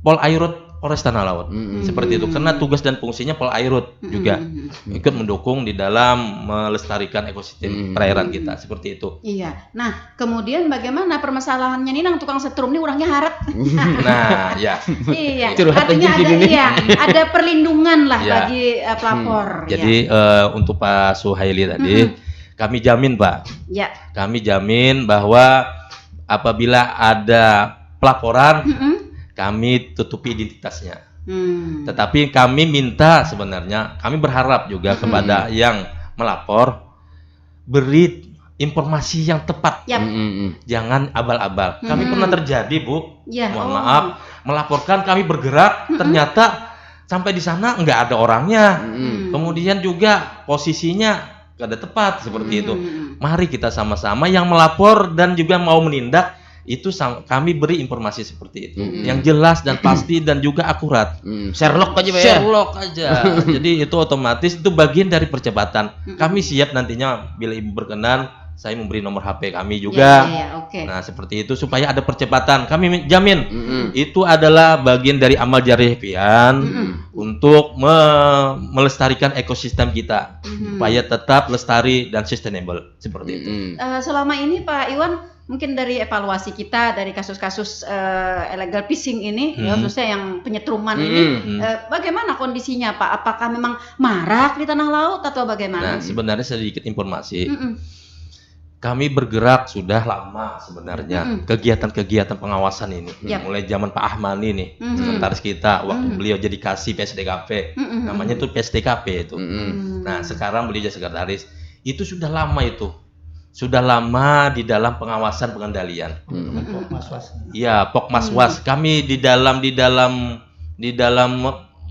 Pol Airut Polres Tanah Laut. Seperti itu, karena tugas dan fungsinya Pol Airut juga ikut mendukung di dalam melestarikan ekosistem perairan kita, seperti itu. Nah, kemudian bagaimana permasalahannya nih nang tukang setrum nih orangnya harap. Nah, artinya ada perlindungan lah bagi pelapor. Jadi untuk Pak Suhaili tadi, kami jamin Pak. Kami jamin bahwa apabila ada pelaporan kami tutupi identitasnya. Tetapi kami minta sebenarnya, kami berharap juga kepada yang melapor beri informasi yang tepat. Jangan abal-abal. Kami pernah terjadi, Bu. Mohon maaf, melaporkan kami bergerak ternyata sampai di sana nggak ada orangnya. Kemudian juga posisinya nggak ada tepat seperti itu. Mari kita sama-sama yang melapor dan juga mau menindak itu kami beri informasi seperti itu yang jelas dan pasti dan juga akurat. Sherlock aja Pak. Sherlock aja. Jadi itu otomatis itu bagian dari percepatan. Kami siap nantinya bila Ibu berkenan saya memberi nomor HP kami juga. Nah, seperti itu supaya ada percepatan. Kami jamin itu adalah bagian dari amal jariah pian untuk melestarikan ekosistem kita supaya tetap lestari dan sustainable seperti itu. Selama ini Pak Iwan, mungkin dari evaluasi kita dari kasus-kasus illegal fishing ini, khususnya yang penyetruman ini, bagaimana kondisinya Pak? Apakah memang marak di tanah laut atau bagaimana? Nah, sebenarnya sedikit informasi. Kami bergerak sudah lama sebenarnya kegiatan-kegiatan pengawasan ini, mulai zaman Pak Ahmani nih, sekretaris kita, waktu beliau jadi kasih PSDKP, namanya itu PSDKP itu. Nah, sekarang beliau jadi sekretaris. itu sudah lama itu. Sudah lama di dalam pengawasan pengendalian. Iya, Pokmaswas. Kami di dalam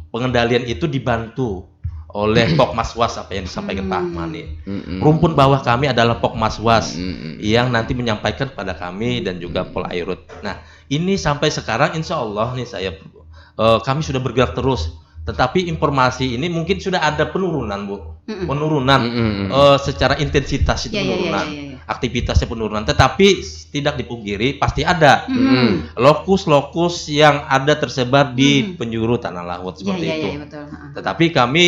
pengendalian itu dibantu oleh Pokmaswas apa yang disampaikan Pak Mani. Rumpun bawah kami adalah Pokmaswas yang nanti menyampaikan kepada kami dan juga Polairut. Nah, ini sampai sekarang insya Allah nih kami sudah bergerak terus. Tetapi informasi ini mungkin sudah ada penurunan, Bu. Penurunan secara intensitas itu penurunan. Aktivitasnya penurunan. Tetapi tidak dipungkiri pasti ada lokus-lokus yang ada tersebar di penjuru tanah laut seperti itu. Betul. Tetapi kami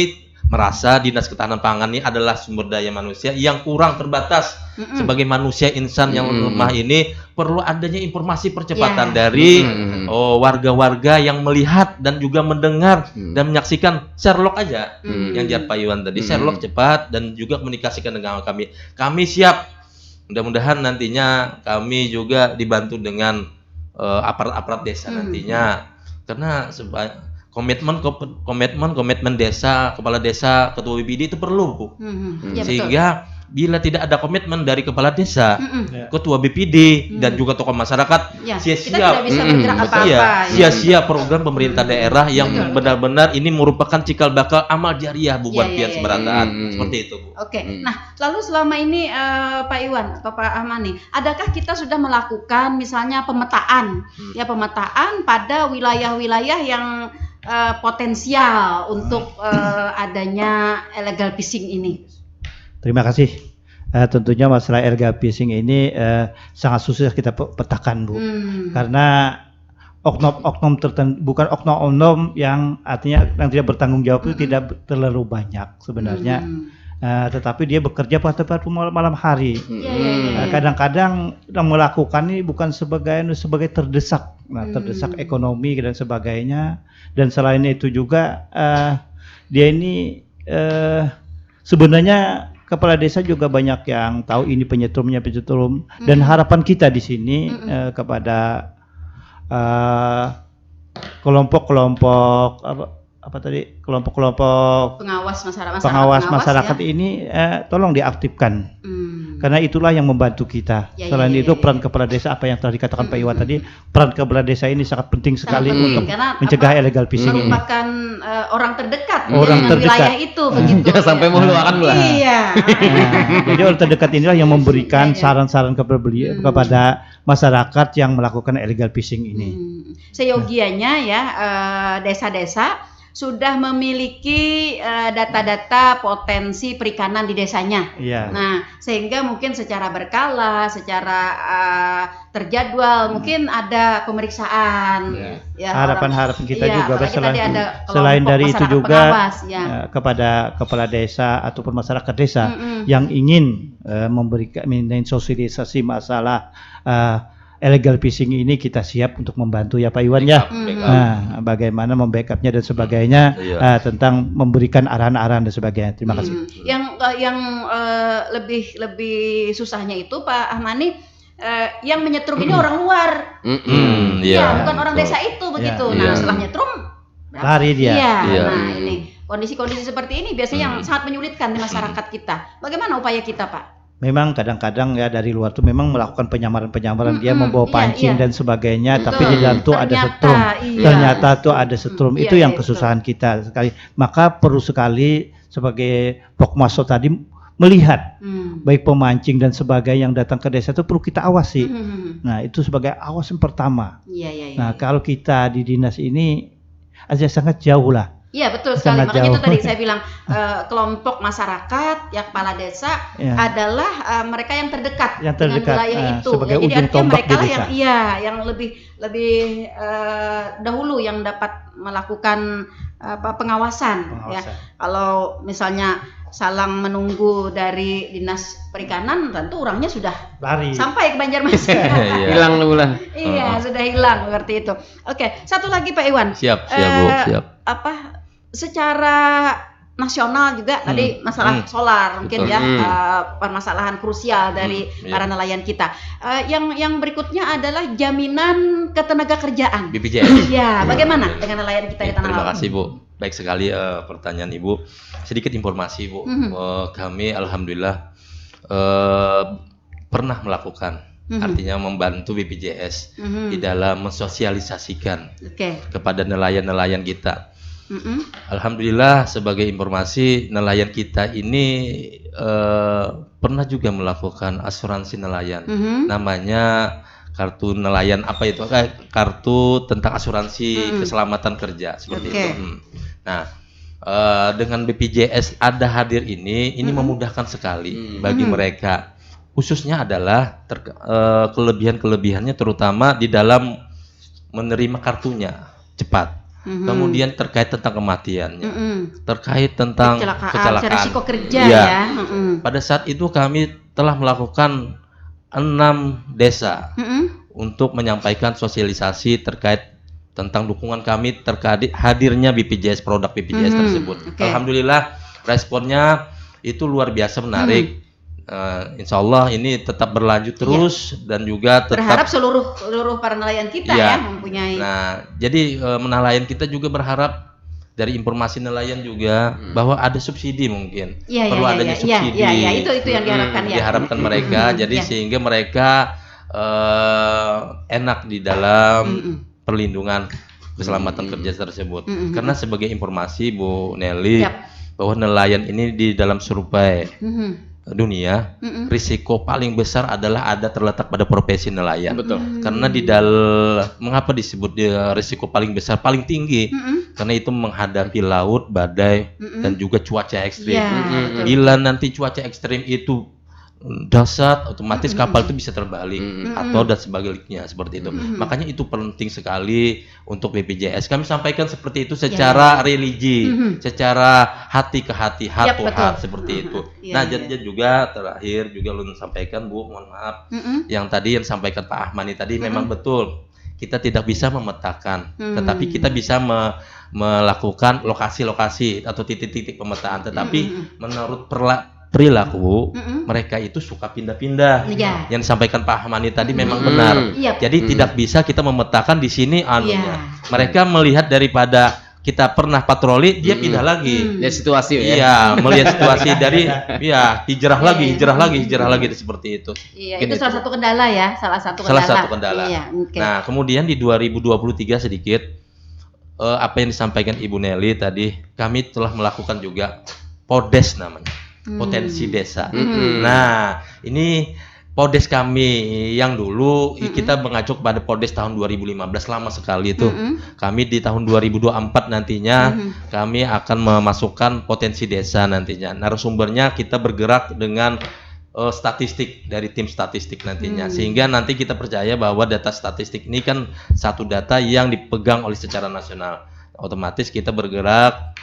merasa Dinas Ketahanan Pangan ini adalah sumber daya manusia yang kurang terbatas. Sebagai manusia insan yang lemah ini perlu adanya informasi percepatan dari warga-warga yang melihat dan juga mendengar dan menyaksikan. Sherlock aja yang jar Pak Iwan tadi, Sherlock cepat dan juga komunikasikan dengan kami. Kami siap. Mudah-mudahan nantinya kami juga dibantu dengan aparat-aparat desa nantinya, karena komitmen desa, kepala desa, ketua BPD itu perlu, Bu. Sehingga bila tidak ada komitmen dari kepala desa, ketua BPD dan juga tokoh masyarakat, sia-sia sia-sia program pemerintah daerah yang benar-benar ini merupakan cikal bakal amal jariah buat biar seberataan. Seperti itu, Bu. Nah, lalu selama ini Pak Iwan atau Pak Ahmani, adakah kita sudah melakukan misalnya pemetaan pada wilayah-wilayah yang potensial untuk adanya illegal fishing ini? Terima kasih. Tentunya masalah illegal fishing ini sangat susah kita petakan, Bu. Karena oknum-oknum tertentu, bukan oknum-oknum yang artinya yang tidak bertanggung jawab itu tidak terlalu banyak sebenarnya. Tetapi dia bekerja pada malam hari. Kadang-kadang melakukan ini bukan sebagai terdesak, terdesak ekonomi dan sebagainya. Dan selain itu juga dia ini sebenarnya kepala desa juga banyak yang tahu ini penyetrum. Dan harapan kita di sini kepada kelompok-kelompok pengawas masyarakat ini tolong diaktifkan. Karena itulah yang membantu kita. Selain itu peran kepala desa apa yang telah dikatakan Pak Iwan tadi, peran kepala desa ini sangat penting sekali untuk mencegah illegal fishing ini. Merupakan orang terdekat dengan wilayah itu begitu. Jangan sampai meluakan lah. Iya. Jadi orang terdekat inilah yang memberikan saran-saran kepada masyarakat yang melakukan illegal fishing ini. Seyogianya desa-desa sudah memiliki data-data potensi perikanan di desanya. Nah, sehingga mungkin secara berkala, secara terjadwal, mungkin ada pemeriksaan. Harapan kita juga selain dari itu juga kepada kepala desa ataupun masyarakat desa yang ingin memberikan sosialisasi masalah illegal fishing ini, kita siap untuk membantu ya Pak Iwan ya. Bagaimana membackupnya dan sebagainya, tentang memberikan arahan-arahan dan sebagainya. Terima kasih. Yang lebih susahnya itu Pak Ahmani, yang menyetrum ini orang luar. Bukan orang desa itu begitu. Nah, setelah nyetrum lari dia. Nah, ini kondisi-kondisi seperti ini biasanya yang sangat menyulitkan di masyarakat kita. Bagaimana upaya kita, Pak? Memang kadang-kadang dari luar tuh memang melakukan penyamaran dia membawa pancing dan sebagainya. Betul. Tapi di dalam tuh ada setrum. Ternyata tuh ada setrum. Itu yang kesusahan kita sekali. Maka perlu sekali sebagai Pokmaswas tadi melihat baik pemancing dan sebagainya yang datang ke desa itu perlu kita awasi. Nah, itu sebagai awasan pertama. Nah, kalau kita di dinas ini aja sangat jauh lah. Iya, betul sekali. Makanya itu tadi saya bilang kelompok masyarakat, ya kepala desa adalah mereka yang terdekat dengan wilayah itu. Sebagai jadi ujung tombak mereka di desa. yang lebih dahulu yang dapat melakukan pengawasan. Ya. Kalau misalnya salang menunggu dari Dinas Perikanan, tentu orangnya sudah lari sampai ke Banjarmasin. Hilang bulan. Iya, sudah hilang seperti itu. Oke, satu lagi Pak Iwan. Siap, Bu, siap. Secara nasional juga tadi masalah solar mungkin permasalahan krusial dari para nelayan kita. Yang berikutnya adalah jaminan ketenagakerjaan. BPJS. Ya, bagaimana dengan nelayan kita di tanah laut? Terima kasih, Bu. Baik sekali pertanyaan Ibu. Sedikit informasi, Bu. Kami alhamdulillah pernah melakukan, artinya membantu BPJS di dalam mensosialisasikan kepada nelayan-nelayan kita. Alhamdulillah, sebagai informasi, nelayan kita ini pernah juga melakukan asuransi nelayan, namanya kartu nelayan, apa itu, kartu tentang asuransi keselamatan kerja, seperti itu. Nah, dengan BPJS ada hadir ini memudahkan sekali bagi mereka, khususnya adalah kelebihan-kelebihannya terutama di dalam menerima kartunya cepat. Kemudian terkait tentang kematiannya, terkait tentang kecelakaan, risiko kerja ya. Pada saat itu kami telah melakukan 6 desa untuk menyampaikan sosialisasi terkait tentang dukungan kami terkait hadirnya BPJS, produk BPJS tersebut. Alhamdulillah responnya itu luar biasa menarik. Insya Allah ini tetap berlanjut terus dan juga tetap berharap seluruh para nelayan kita ya mempunyai. Nah, jadi nelayan kita juga berharap dari informasi nelayan juga bahwa ada subsidi, mungkin perlu adanya subsidi. Itu yang diharapkan ya. Diharapkan mereka, jadi sehingga mereka enak di dalam perlindungan keselamatan kerja tersebut. Karena sebagai informasi Bu Nelly, bahwa nelayan ini di dalam survei dunia, risiko paling besar adalah terletak pada profesi nelayan. Betul. Karena mengapa disebut risiko paling besar, paling tinggi? Karena itu menghadapi laut, badai, dan juga cuaca ekstrim. Bila nanti cuaca ekstrim itu dahsyat, otomatis kapal itu bisa terbalik atau dan sebaliknya, seperti itu. Makanya itu penting sekali untuk BPJS. Kami sampaikan seperti itu secara religi, secara hati ke hati, heart to heart, seperti itu. Nah, jadi juga terakhir juga lu sampaikan, Bu, mohon maaf, yang tadi yang sampaikan Pak Ahmani tadi memang betul. Kita tidak bisa memetakan, tetapi kita bisa melakukan lokasi-lokasi atau titik-titik pemetaan. Tetapi menurut perilaku mereka itu suka pindah-pindah. Yang disampaikan Pak Ahmani tadi memang benar. Jadi tidak bisa kita memetakan di sini anunya. Mereka melihat daripada kita pernah patroli, dia pindah lagi. Lihat situasi ya. Iya, melihat situasi dari hijrah lagi seperti itu. Iya, itu salah satu kendala ya, salah satu kendala. Iya, Nah, kemudian di 2023 sedikit apa yang disampaikan Ibu Nelly tadi, kami telah melakukan juga PODES namanya. Potensi desa. Nah, ini PODES kami yang dulu kita mengacu pada PODES tahun 2015, lama sekali itu. Kami di tahun 2024 nantinya kami akan memasukkan potensi desa nantinya. Narasumbernya kita bergerak dengan statistik dari tim statistik nantinya, sehingga nanti kita percaya bahwa data statistik ini kan satu data yang dipegang oleh secara nasional. Otomatis kita bergerak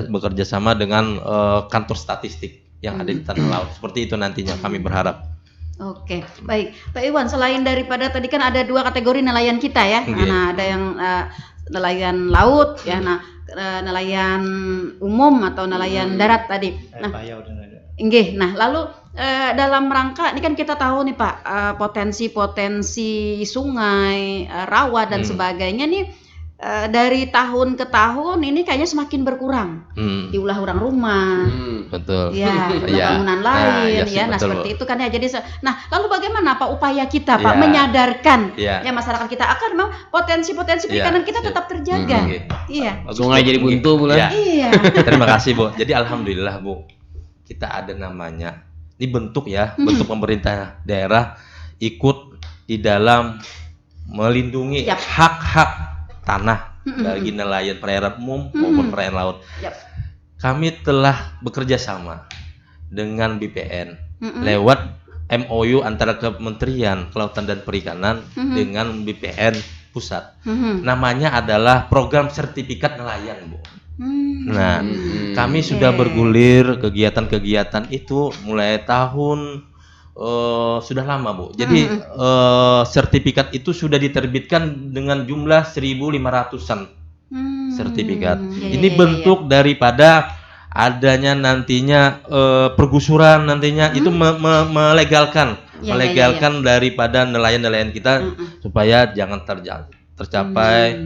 bekerja sama dengan kantor statistik yang ada di tanah laut. Seperti itu nantinya kami berharap. Oke, baik Pak Iwan, selain daripada tadi kan ada 2 kategori nelayan kita ya. Nah, ada yang nelayan laut ya, nelayan umum atau nelayan darat tadi. Nah, lalu dalam rangka ini kan kita tahu nih Pak, potensi sungai, rawa dan sebagainya nih dari tahun ke tahun ini kayaknya semakin berkurang. Diulah orang rumah, betul. Ya, bangunan lain, Nah, seperti itu kan ya. Jadi, lalu bagaimana Pak upaya kita Pak menyadarkan masyarakat kita akan memang potensi perikanan kita tetap terjaga. Sungai jadi buntu bulan. Terima kasih Bu. Jadi alhamdulillah Bu, kita ada namanya. Ini bentuk pemerintah daerah ikut di dalam melindungi hak-hak tanah bagi nelayan perairan umum maupun perairan laut. Kami telah bekerja sama dengan BPN lewat MOU antara Kementerian Kelautan dan Perikanan dengan BPN pusat. Namanya adalah Program Sertifikat Nelayan, Bu. Nah, kami sudah bergulir kegiatan-kegiatan itu mulai tahun sudah lama Bu. Jadi sertifikat itu sudah diterbitkan dengan jumlah 1.500-an sertifikat. Ini bentuk daripada adanya nantinya pergusuran nantinya itu melegalkan daripada nelayan-nelayan kita supaya jangan tercapai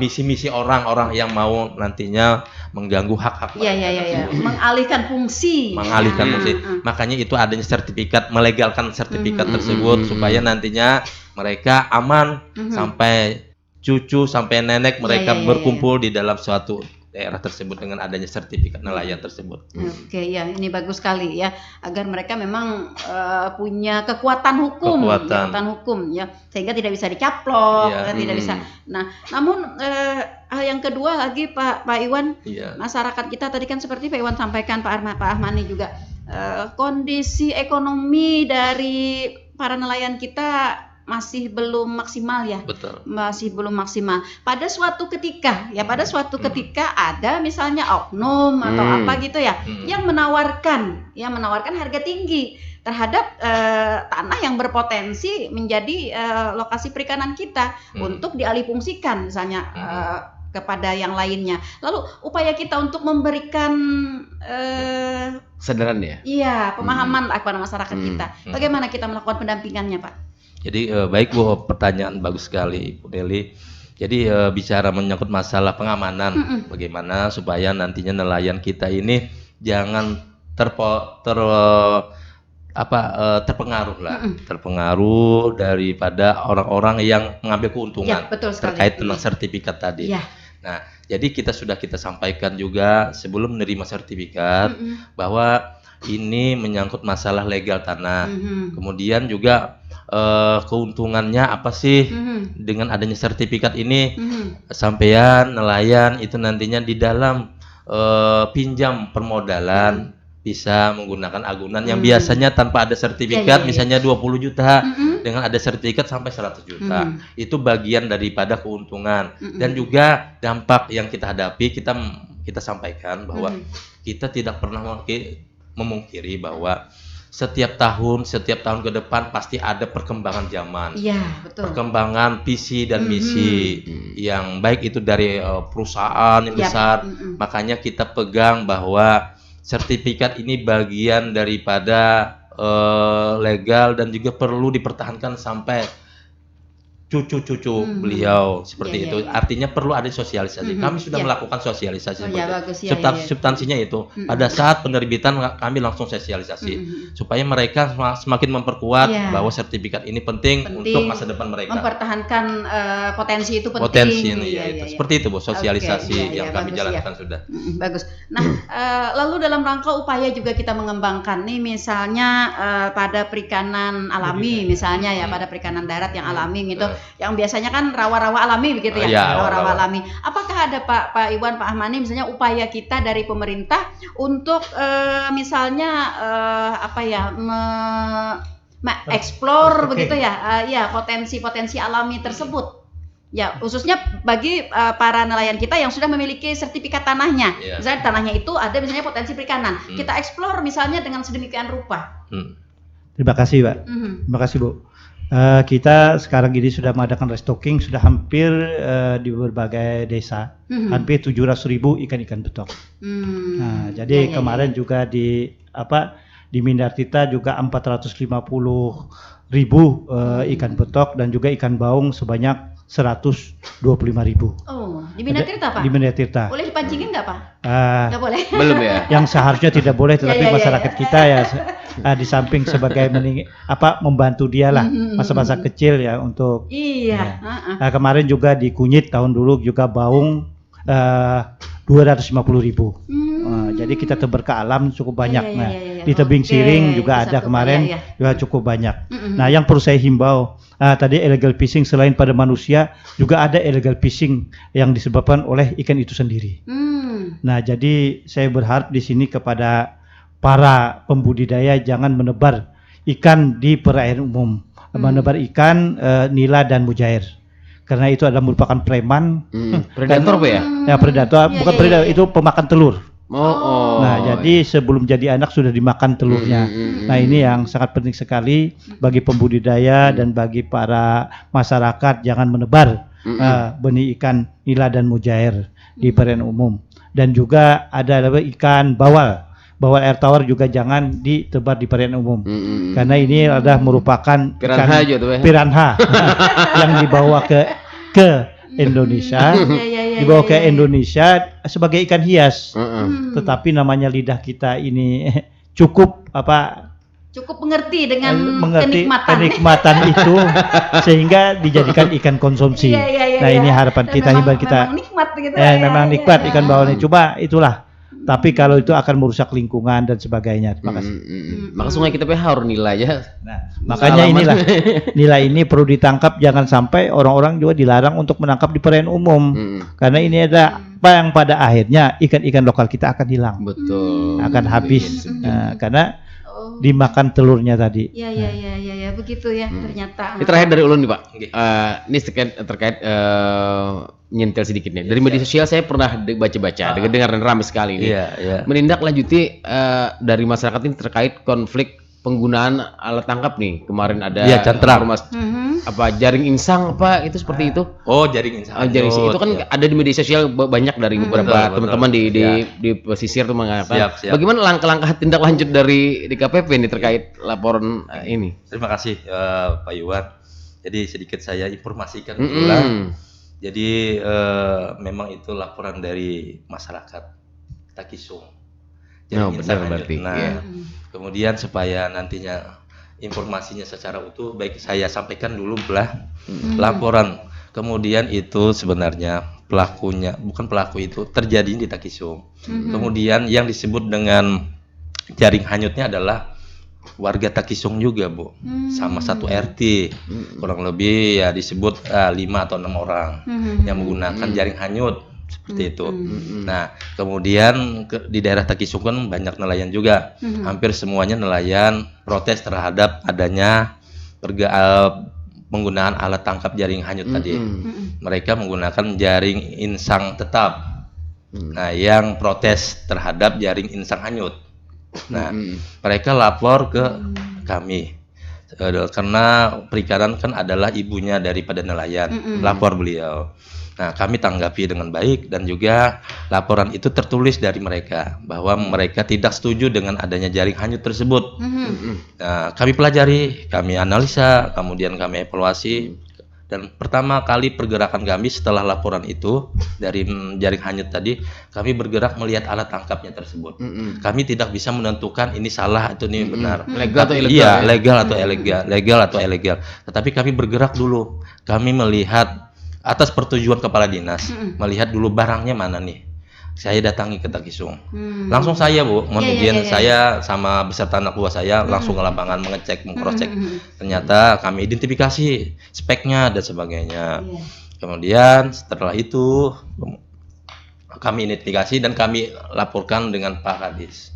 misi-misi orang-orang yang mau nantinya mengganggu hak-hak Iya, mereka iya, iya, tersebut. mengalihkan fungsi. Mengalihkan fungsi. Makanya itu adanya sertifikat, melegalkan sertifikat tersebut supaya nantinya mereka aman sampai cucu sampai nenek mereka iya, iya, berkumpul di dalam suatu daerah tersebut dengan adanya sertifikat nelayan tersebut. Oke, ya ini bagus sekali ya, agar mereka memang punya kekuatan hukum, ya, sehingga tidak bisa dicaplok, Iya. tidak bisa. Nah, namun hal yang kedua lagi Pak Iwan, Iya. masyarakat kita tadi kan seperti Pak Iwan sampaikan, Pak Ahmani juga, kondisi ekonomi dari para nelayan kita masih belum maksimal ya. Betul. Masih belum maksimal. Pada suatu ketika ada misalnya oknum atau apa gitu ya, yang menawarkan harga tinggi terhadap tanah yang berpotensi menjadi lokasi perikanan kita untuk dialihfungsikan misalnya kepada yang lainnya. Lalu upaya kita untuk memberikan Kesadaran ya? iya, pemahaman kepada masyarakat kita. Bagaimana kita melakukan pendampingannya, Pak? Jadi baik Bu, pertanyaan bagus sekali Bu Deli. Jadi bicara menyangkut masalah pengamanan, bagaimana supaya nantinya nelayan kita ini jangan terpengaruh terpengaruh daripada orang-orang yang mengambil keuntungan Ya, betul sekali. terkait tentang sertifikat tadi. Ya. Nah, jadi kita sampaikan juga sebelum menerima sertifikat bahwa ini menyangkut masalah legal tanah. Kemudian juga keuntungannya apa sih dengan adanya sertifikat ini? Sampean nelayan itu nantinya di dalam pinjam permodalan bisa menggunakan agunan yang biasanya tanpa ada sertifikat misalnya 20 juta dengan ada sertifikat sampai 100 juta. Itu bagian daripada keuntungan dan juga dampak yang kita hadapi. Kita sampaikan bahwa kita tidak pernah memungkiri bahwa setiap tahun ke depan pasti ada perkembangan zaman. Iya, betul. Perkembangan visi dan misi yang baik itu dari perusahaan yang besar. Makanya kita pegang bahwa sertifikat ini bagian daripada legal dan juga perlu dipertahankan sampai cucu-cucu beliau seperti itu. Artinya perlu ada sosialisasi. Kami sudah melakukan sosialisasi. Substansinya itu pada saat penerbitan kami langsung sosialisasi supaya mereka semakin memperkuat bahwa sertifikat ini penting untuk masa depan mereka. Mempertahankan potensi itu penting. Potensi ini seperti itu Bu, sosialisasi yang kami jalankan sudah. Bagus. Nah, lalu dalam rangka upaya juga kita mengembangkan nih misalnya pada perikanan alami misalnya ya, pada perikanan darat yang alami gitu. Yang biasanya kan rawa-rawa alami begitu ya, rawa-rawa alami. Apakah ada Pak Iwan, Pak Ahmani misalnya upaya kita dari pemerintah untuk misalnya mengeksplor begitu ya, potensi-potensi alami tersebut. Ya, khususnya bagi para nelayan kita yang sudah memiliki sertifikat tanahnya. Misalnya tanahnya itu ada misalnya potensi perikanan. Kita eksplor misalnya dengan sedemikian rupa. Terima kasih, Pak. Terima kasih, Bu. Kita sekarang ini sudah mengadakan restocking, sudah hampir di berbagai desa, hampir 700.000 ikan-ikan betok. Nah, jadi kemarin juga di Mindartita juga 450.000 ikan betok dan juga ikan baung sebanyak 125.000. Oh, di Mindartita Pak? Di Mindartita. Boleh dipancingin nggak Pak? Nggak boleh. Belum ya? Yang seharusnya tidak boleh, tetapi masyarakat kita ya di samping sebagai membantu dia lah masa-masa kecil ya untuk. Iya. Nah, kemarin juga di Kunyit tahun dulu juga baung 250.000. Jadi kita tebar ke alam cukup banyak. Di Tebing Siring juga ada kemarin juga cukup banyak. Nah, yang perlu saya himbau tadi illegal fishing selain pada manusia juga ada illegal fishing yang disebabkan oleh ikan itu sendiri. Nah, jadi saya berharap di sini kepada para pembudidaya jangan menebar ikan di perairan umum, menebar ikan nila dan mujair. Karena itu adalah merupakan preman. Predator Pak ya? Ya, predator, bukan predator, itu pemakan telur. Nah, jadi sebelum jadi anak sudah dimakan telurnya. Nah, ini yang sangat penting sekali bagi pembudidaya dan bagi para masyarakat, jangan menebar benih ikan nila dan mujair di perairan umum. Dan juga ada ikan bawal air tawar juga jangan ditebar di perairan umum. Karena ini adalah merupakan piranha piranha yang dibawa ke Indonesia, Ya, dibawa ke ya. Indonesia sebagai ikan hias. Tetapi namanya lidah kita ini cukup Cukup mengerti dengan mengerti kenikmatan. itu sehingga dijadikan ikan konsumsi. Iya, Nah, ini iya. harapan Dan kita, himbauan kita. memang nikmat gitu ya. Memang nikmat Ya. ikan bawal ini. Coba itulah. Tapi kalau itu akan merusak lingkungan dan sebagainya. Terima kasih. Maka sungai kita harus nilainya. Nah, makanya inilah nilai ini perlu ditangkap, jangan sampai orang-orang juga dilarang untuk menangkap di perairan umum. Karena ini ada yang pada akhirnya ikan-ikan lokal kita akan hilang. Betul. Akan habis. Karena dimakan telurnya tadi. Ya, begitu ya ternyata. Ini terakhir dari ulun nih Pak. Oke. Ini terkait nyentil sedikit nih. Dari media sosial saya pernah baca-baca, dengar dan ramai sekali ini. Iya. Menindaklanjuti dari masyarakat ini terkait konflik penggunaan alat tangkap nih. Kemarin ada Iya, cantrang. jaring insang itu seperti itu. Oh, jaring insang. Jaring insang itu kan ada di media sosial banyak dari beberapa Betul. teman-teman di pesisir tuh mengatakan. Siap. Bagaimana langkah-langkah tindak lanjut dari DKPP ini terkait laporan ini? Terima kasih Pak Yuwan. Jadi sedikit saya informasikan ulang. Jadi memang itu laporan dari masyarakat Takisung. Jaring insang benar berarti. Nah, Iya. kemudian supaya nantinya informasinya secara utuh, baik saya sampaikan dulu laporan. Kemudian itu sebenarnya bukan pelaku itu terjadi di Takisung. Kemudian yang disebut dengan jaring hanyutnya adalah warga Takisung juga, Bu. Sama satu RT. Kurang lebih ya disebut 5 atau 6 orang yang menggunakan jaring hanyut seperti itu. Nah, kemudian di daerah Takisung kan banyak nelayan juga. Hampir semuanya nelayan protes terhadap adanya penggunaan alat tangkap jaring hanyut tadi. Mereka menggunakan jaring insang tetap. Nah, yang protes terhadap jaring insang hanyut. Nah, mereka lapor ke kami. Karena perikanan kan adalah ibunya daripada nelayan. Lapor beliau. Nah, kami tanggapi dengan baik dan juga laporan itu tertulis dari mereka bahwa mereka tidak setuju dengan adanya jaring hanyut tersebut. Nah, kami pelajari, kami analisa, kemudian kami evaluasi. Dan pertama kali pergerakan kami setelah laporan itu dari jaring hanyut tadi, kami bergerak melihat alat tangkapnya tersebut. Kami tidak bisa menentukan ini salah atau ini benar. Legal atau ilegal? Iya, Ya? legal atau ilegal. Tetapi kami bergerak dulu. Kami melihat atas persetujuan kepala dinas, melihat dulu barangnya mana nih. Saya datangi ke Takisung. Langsung saya, Bu, saya sama beserta anak buah saya langsung ke lapangan mengecek, mengcross-check. Ternyata kami identifikasi speknya dan sebagainya. Kemudian setelah itu kami identifikasi dan kami laporkan dengan Pak Kadis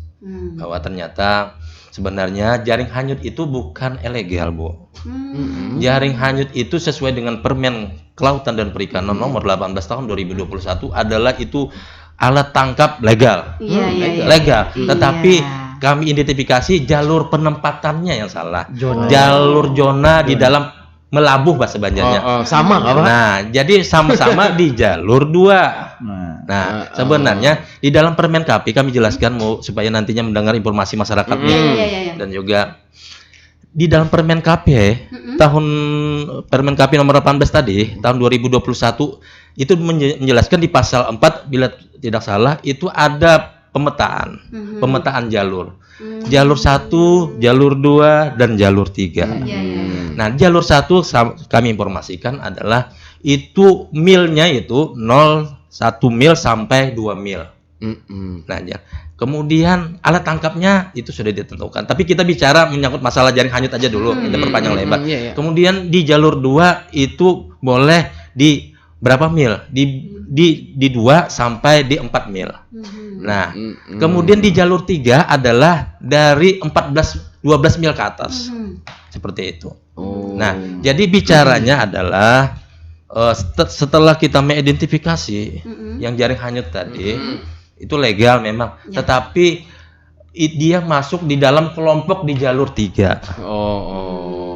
bahwa ternyata sebenarnya jaring hanyut itu bukan ilegal, Bu. Jaring hanyut itu sesuai dengan Permen Kelautan dan Perikanan nomor 18 tahun 2021 adalah itu alat tangkap legal. Legal. Tetapi kami identifikasi jalur penempatannya yang salah. Jalur zona di dalam melabuh bahasa Banjarnya. Sama apa? Nah, jadi sama-sama di jalur 2. Nah, sebenarnya di dalam Permen KP kami jelaskan supaya nantinya mendengar informasi masyarakat dan juga di dalam Permen KP Permen KP nomor 18 tadi tahun 2021 itu menjelaskan di pasal 4 bila tidak salah itu ada pemetaan jalur. Jalur 1, jalur 2 dan jalur 3. Nah, jalur 1 kami informasikan adalah itu milnya itu 0,1 mil sampai 2 mil. Nah, kemudian alat tangkapnya itu sudah ditentukan. Tapi kita bicara menyangkut masalah jaring hanyut aja dulu, kita perpanjang lebar. Kemudian di jalur 2 itu boleh di berapa mil? Di 2 sampai di 4 mil. Nah, kemudian di jalur 3 adalah dari 12 mil ke atas. Seperti itu. Nah, jadi bicaranya adalah setelah kita mengidentifikasi yang jaring hanyut tadi itu legal memang, tetapi dia masuk di dalam kelompok di jalur 3.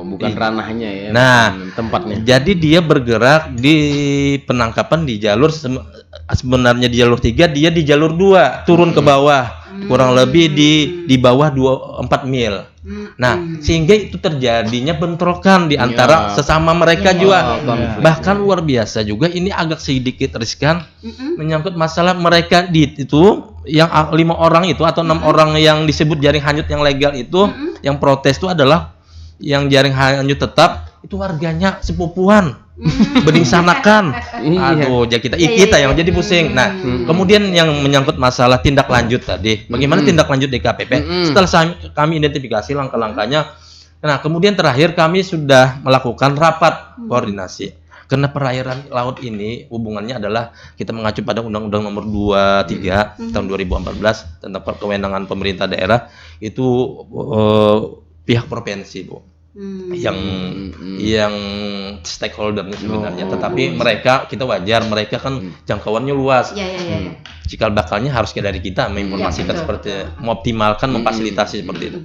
Bukan ranahnya ya. Nah, tempatnya. Jadi dia bergerak di penangkapan di jalur sebenarnya di jalur 3, dia di jalur 2 turun ke bawah. kurang lebih di bawah 4 mil. Nah, sehingga itu terjadinya bentrokan di antara sesama mereka juga. Bahkan luar biasa juga ini agak sedikit riskan menyangkut masalah mereka itu yang 5 orang itu atau 6 orang yang disebut jaring hanyut yang legal itu yang protes itu adalah yang jaring hanyut tetap itu warganya sepupuan. Bening sanakan. Aduh, jadi kita yang jadi pusing. Nah, kemudian yang menyangkut masalah tindak lanjut tadi. Bagaimana tindak lanjut DKPP? Setelah kami identifikasi langkah-langkahnya. Nah, kemudian terakhir kami sudah melakukan rapat koordinasi. Karena perairan laut ini hubungannya adalah kita mengacu pada Undang-Undang Nomor 23 tahun 2014 tentang kewenangan pemerintah daerah itu pihak provinsi, Bu. Yang stakeholdernya sebenarnya, tetapi kita wajar mereka kan jangkauannya luas. Cikal bakalnya harus dari kita menginformasikan seperti mengoptimalkan, memfasilitasi seperti itu.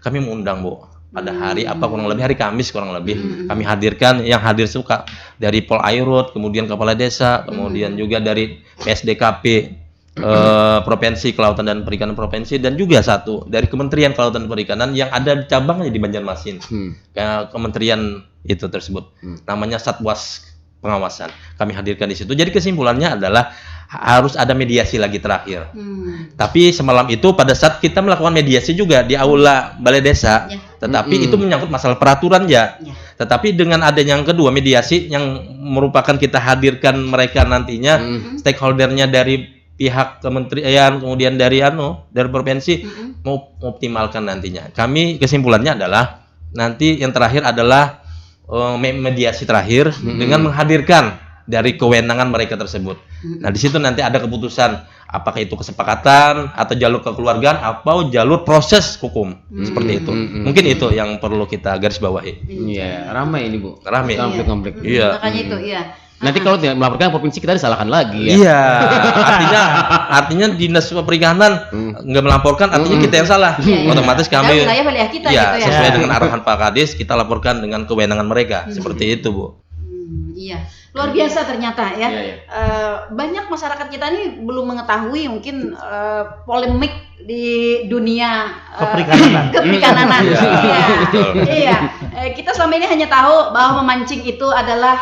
Kami mengundang, Bu, pada hari kurang lebih hari Kamis kurang lebih kami hadirkan, yang hadir suka dari Pol Airut, kemudian kepala desa, kemudian juga dari PSDKP Provinsi Kelautan dan Perikanan Provinsi, dan juga satu dari Kementerian Kelautan dan Perikanan yang ada cabangnya di Banjarmasin. Kementerian itu tersebut namanya Satwas Pengawasan. Kami hadirkan di situ. Jadi kesimpulannya adalah harus ada mediasi lagi terakhir. Tapi semalam itu pada saat kita melakukan mediasi juga di aula Balai Desa, tetapi itu menyangkut masalah peraturan ya. Tetapi dengan adanya yang kedua mediasi yang merupakan kita hadirkan mereka nantinya stakeholdernya dari pihak kementerian, kemudian dari provinsi mau optimalkan nantinya. Kami kesimpulannya adalah nanti yang terakhir adalah mediasi terakhir dengan menghadirkan dari kewenangan mereka tersebut. Nah, di situ nanti ada keputusan apakah itu kesepakatan atau jalur kekeluargaan atau jalur proses hukum seperti itu. Mungkin itu yang perlu kita garis bawahi. Iya, ramai ini, Bu. Ramai. Konflik-konflik. Makanya itu, iya. Nanti kalau tidak melaporkan provinsi kita disalahkan lagi ya. Iya, artinya dinas perikanan nggak melaporkan, artinya kita yang salah. Otomatis kami wilayah kita gitu ya. Sesuai dengan arahan Pak Kadis, kita laporkan dengan kewenangan mereka. Seperti itu, Bu. Iya, luar biasa ternyata ya. Banyak masyarakat kita ini belum mengetahui mungkin polemik di dunia keperikanan. Iya. Kita selama ini hanya tahu bahwa memancing itu adalah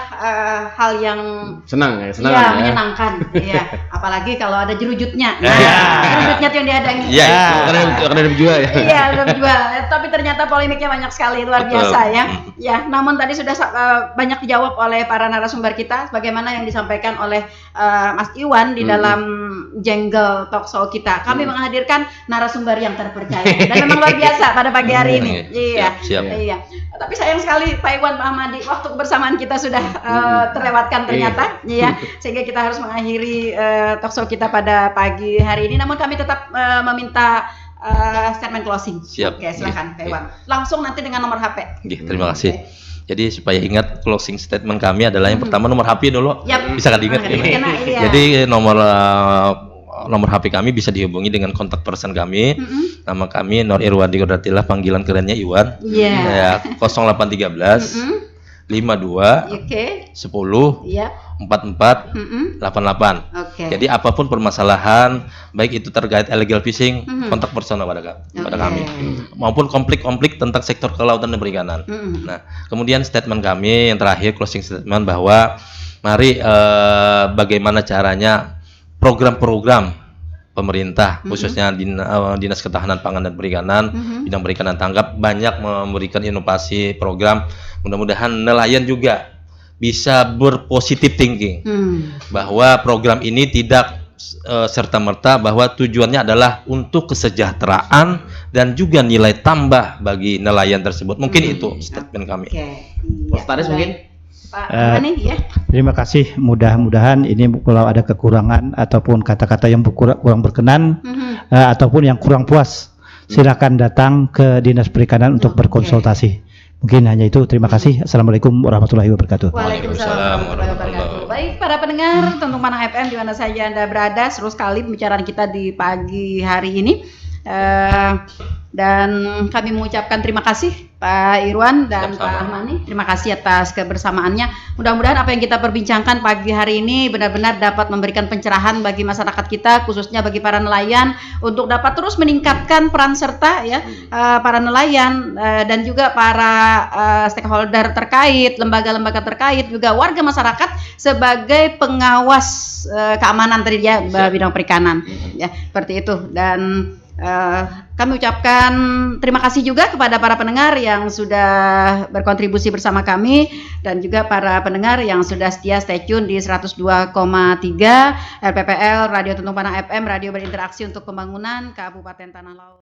hal yang menyenangkan. Iya. Apalagi kalau ada jerujutnya. Jerujutnya itu yang dihadangi. Iya. Karena ada jual ya. Iya, ada jual. Tapi ternyata polemiknya banyak sekali, luar biasa ya. Ya, namun tadi sudah banyak dijawab oleh para narasumber kita, sebagaimana yang disampaikan oleh Mas Iwan di dalam Jenggel Talk Show kita. Kami menghadirkan narasumber yang terpercaya dan memang luar biasa pada pagi hari ini. Siap. Iya. Tapi sayang sekali Pak Iwan, Pak Ahmadi, waktu kebersamaan kita sudah terlewatkan ternyata, ya. Sehingga kita harus mengakhiri talk show kita pada pagi hari ini. Namun kami tetap meminta statement closing. Siap. Oke, silakan Pak Iwan. Langsung nanti dengan nomor HP. Terima kasih. Jadi supaya ingat closing statement kami adalah yang pertama nomor HP dulu. Bisa kan diingat? Jadi nomor HP kami bisa dihubungi dengan kontak person kami. Nama kami Nur Irwandi Kodratillah, panggilan kerennya Iwan. Ya, 0813 52 10 44 88. Jadi apapun permasalahan, baik itu terkait illegal fishing, kontak person pada kami, maupun konflik-konflik tentang sektor kelautan dan perikanan. Nah, kemudian statement kami yang terakhir, closing statement, bahwa mari bagaimana caranya program-program pemerintah, khususnya Dinas Ketahanan Pangan dan Perikanan, bidang perikanan tangkap, banyak memberikan inovasi program. Mudah-mudahan nelayan juga bisa berpositif thinking bahwa program ini tidak serta-merta bahwa tujuannya adalah untuk kesejahteraan dan juga nilai tambah bagi nelayan tersebut. Mungkin itu statement kami. Pak Staris mungkin? Terima kasih. Mudah-mudahan ini kalau ada kekurangan ataupun kata-kata yang kurang berkenan ataupun yang kurang puas, silakan datang ke Dinas Perikanan untuk berkonsultasi. Mungkin hanya itu. Terima kasih. Assalamualaikum warahmatullahi wabarakatuh. Waalaikumsalam warahmatullahi wabarakatuh. Baik para pendengar Tentung Panang FM di mana saja Anda berada, seru sekali pembicaraan kita di pagi hari ini. Dan kami mengucapkan terima kasih Pak Irwan dan Sama-sama. Pak Ahmani. Terima kasih atas kebersamaannya. Mudah-mudahan apa yang kita perbincangkan pagi hari ini benar-benar dapat memberikan pencerahan bagi masyarakat kita, khususnya bagi para nelayan, untuk dapat terus meningkatkan peran serta ya para nelayan dan juga para stakeholder terkait, lembaga-lembaga terkait, juga warga masyarakat sebagai pengawas keamanan tadi ya bidang perikanan. Ya, seperti itu. Dan kami ucapkan terima kasih juga kepada para pendengar yang sudah berkontribusi bersama kami dan juga para pendengar yang sudah setia stay tune di 102,3 RPPL Radio Tuntung Panang FM, radio berinteraksi untuk pembangunan Kabupaten Tanah Laut.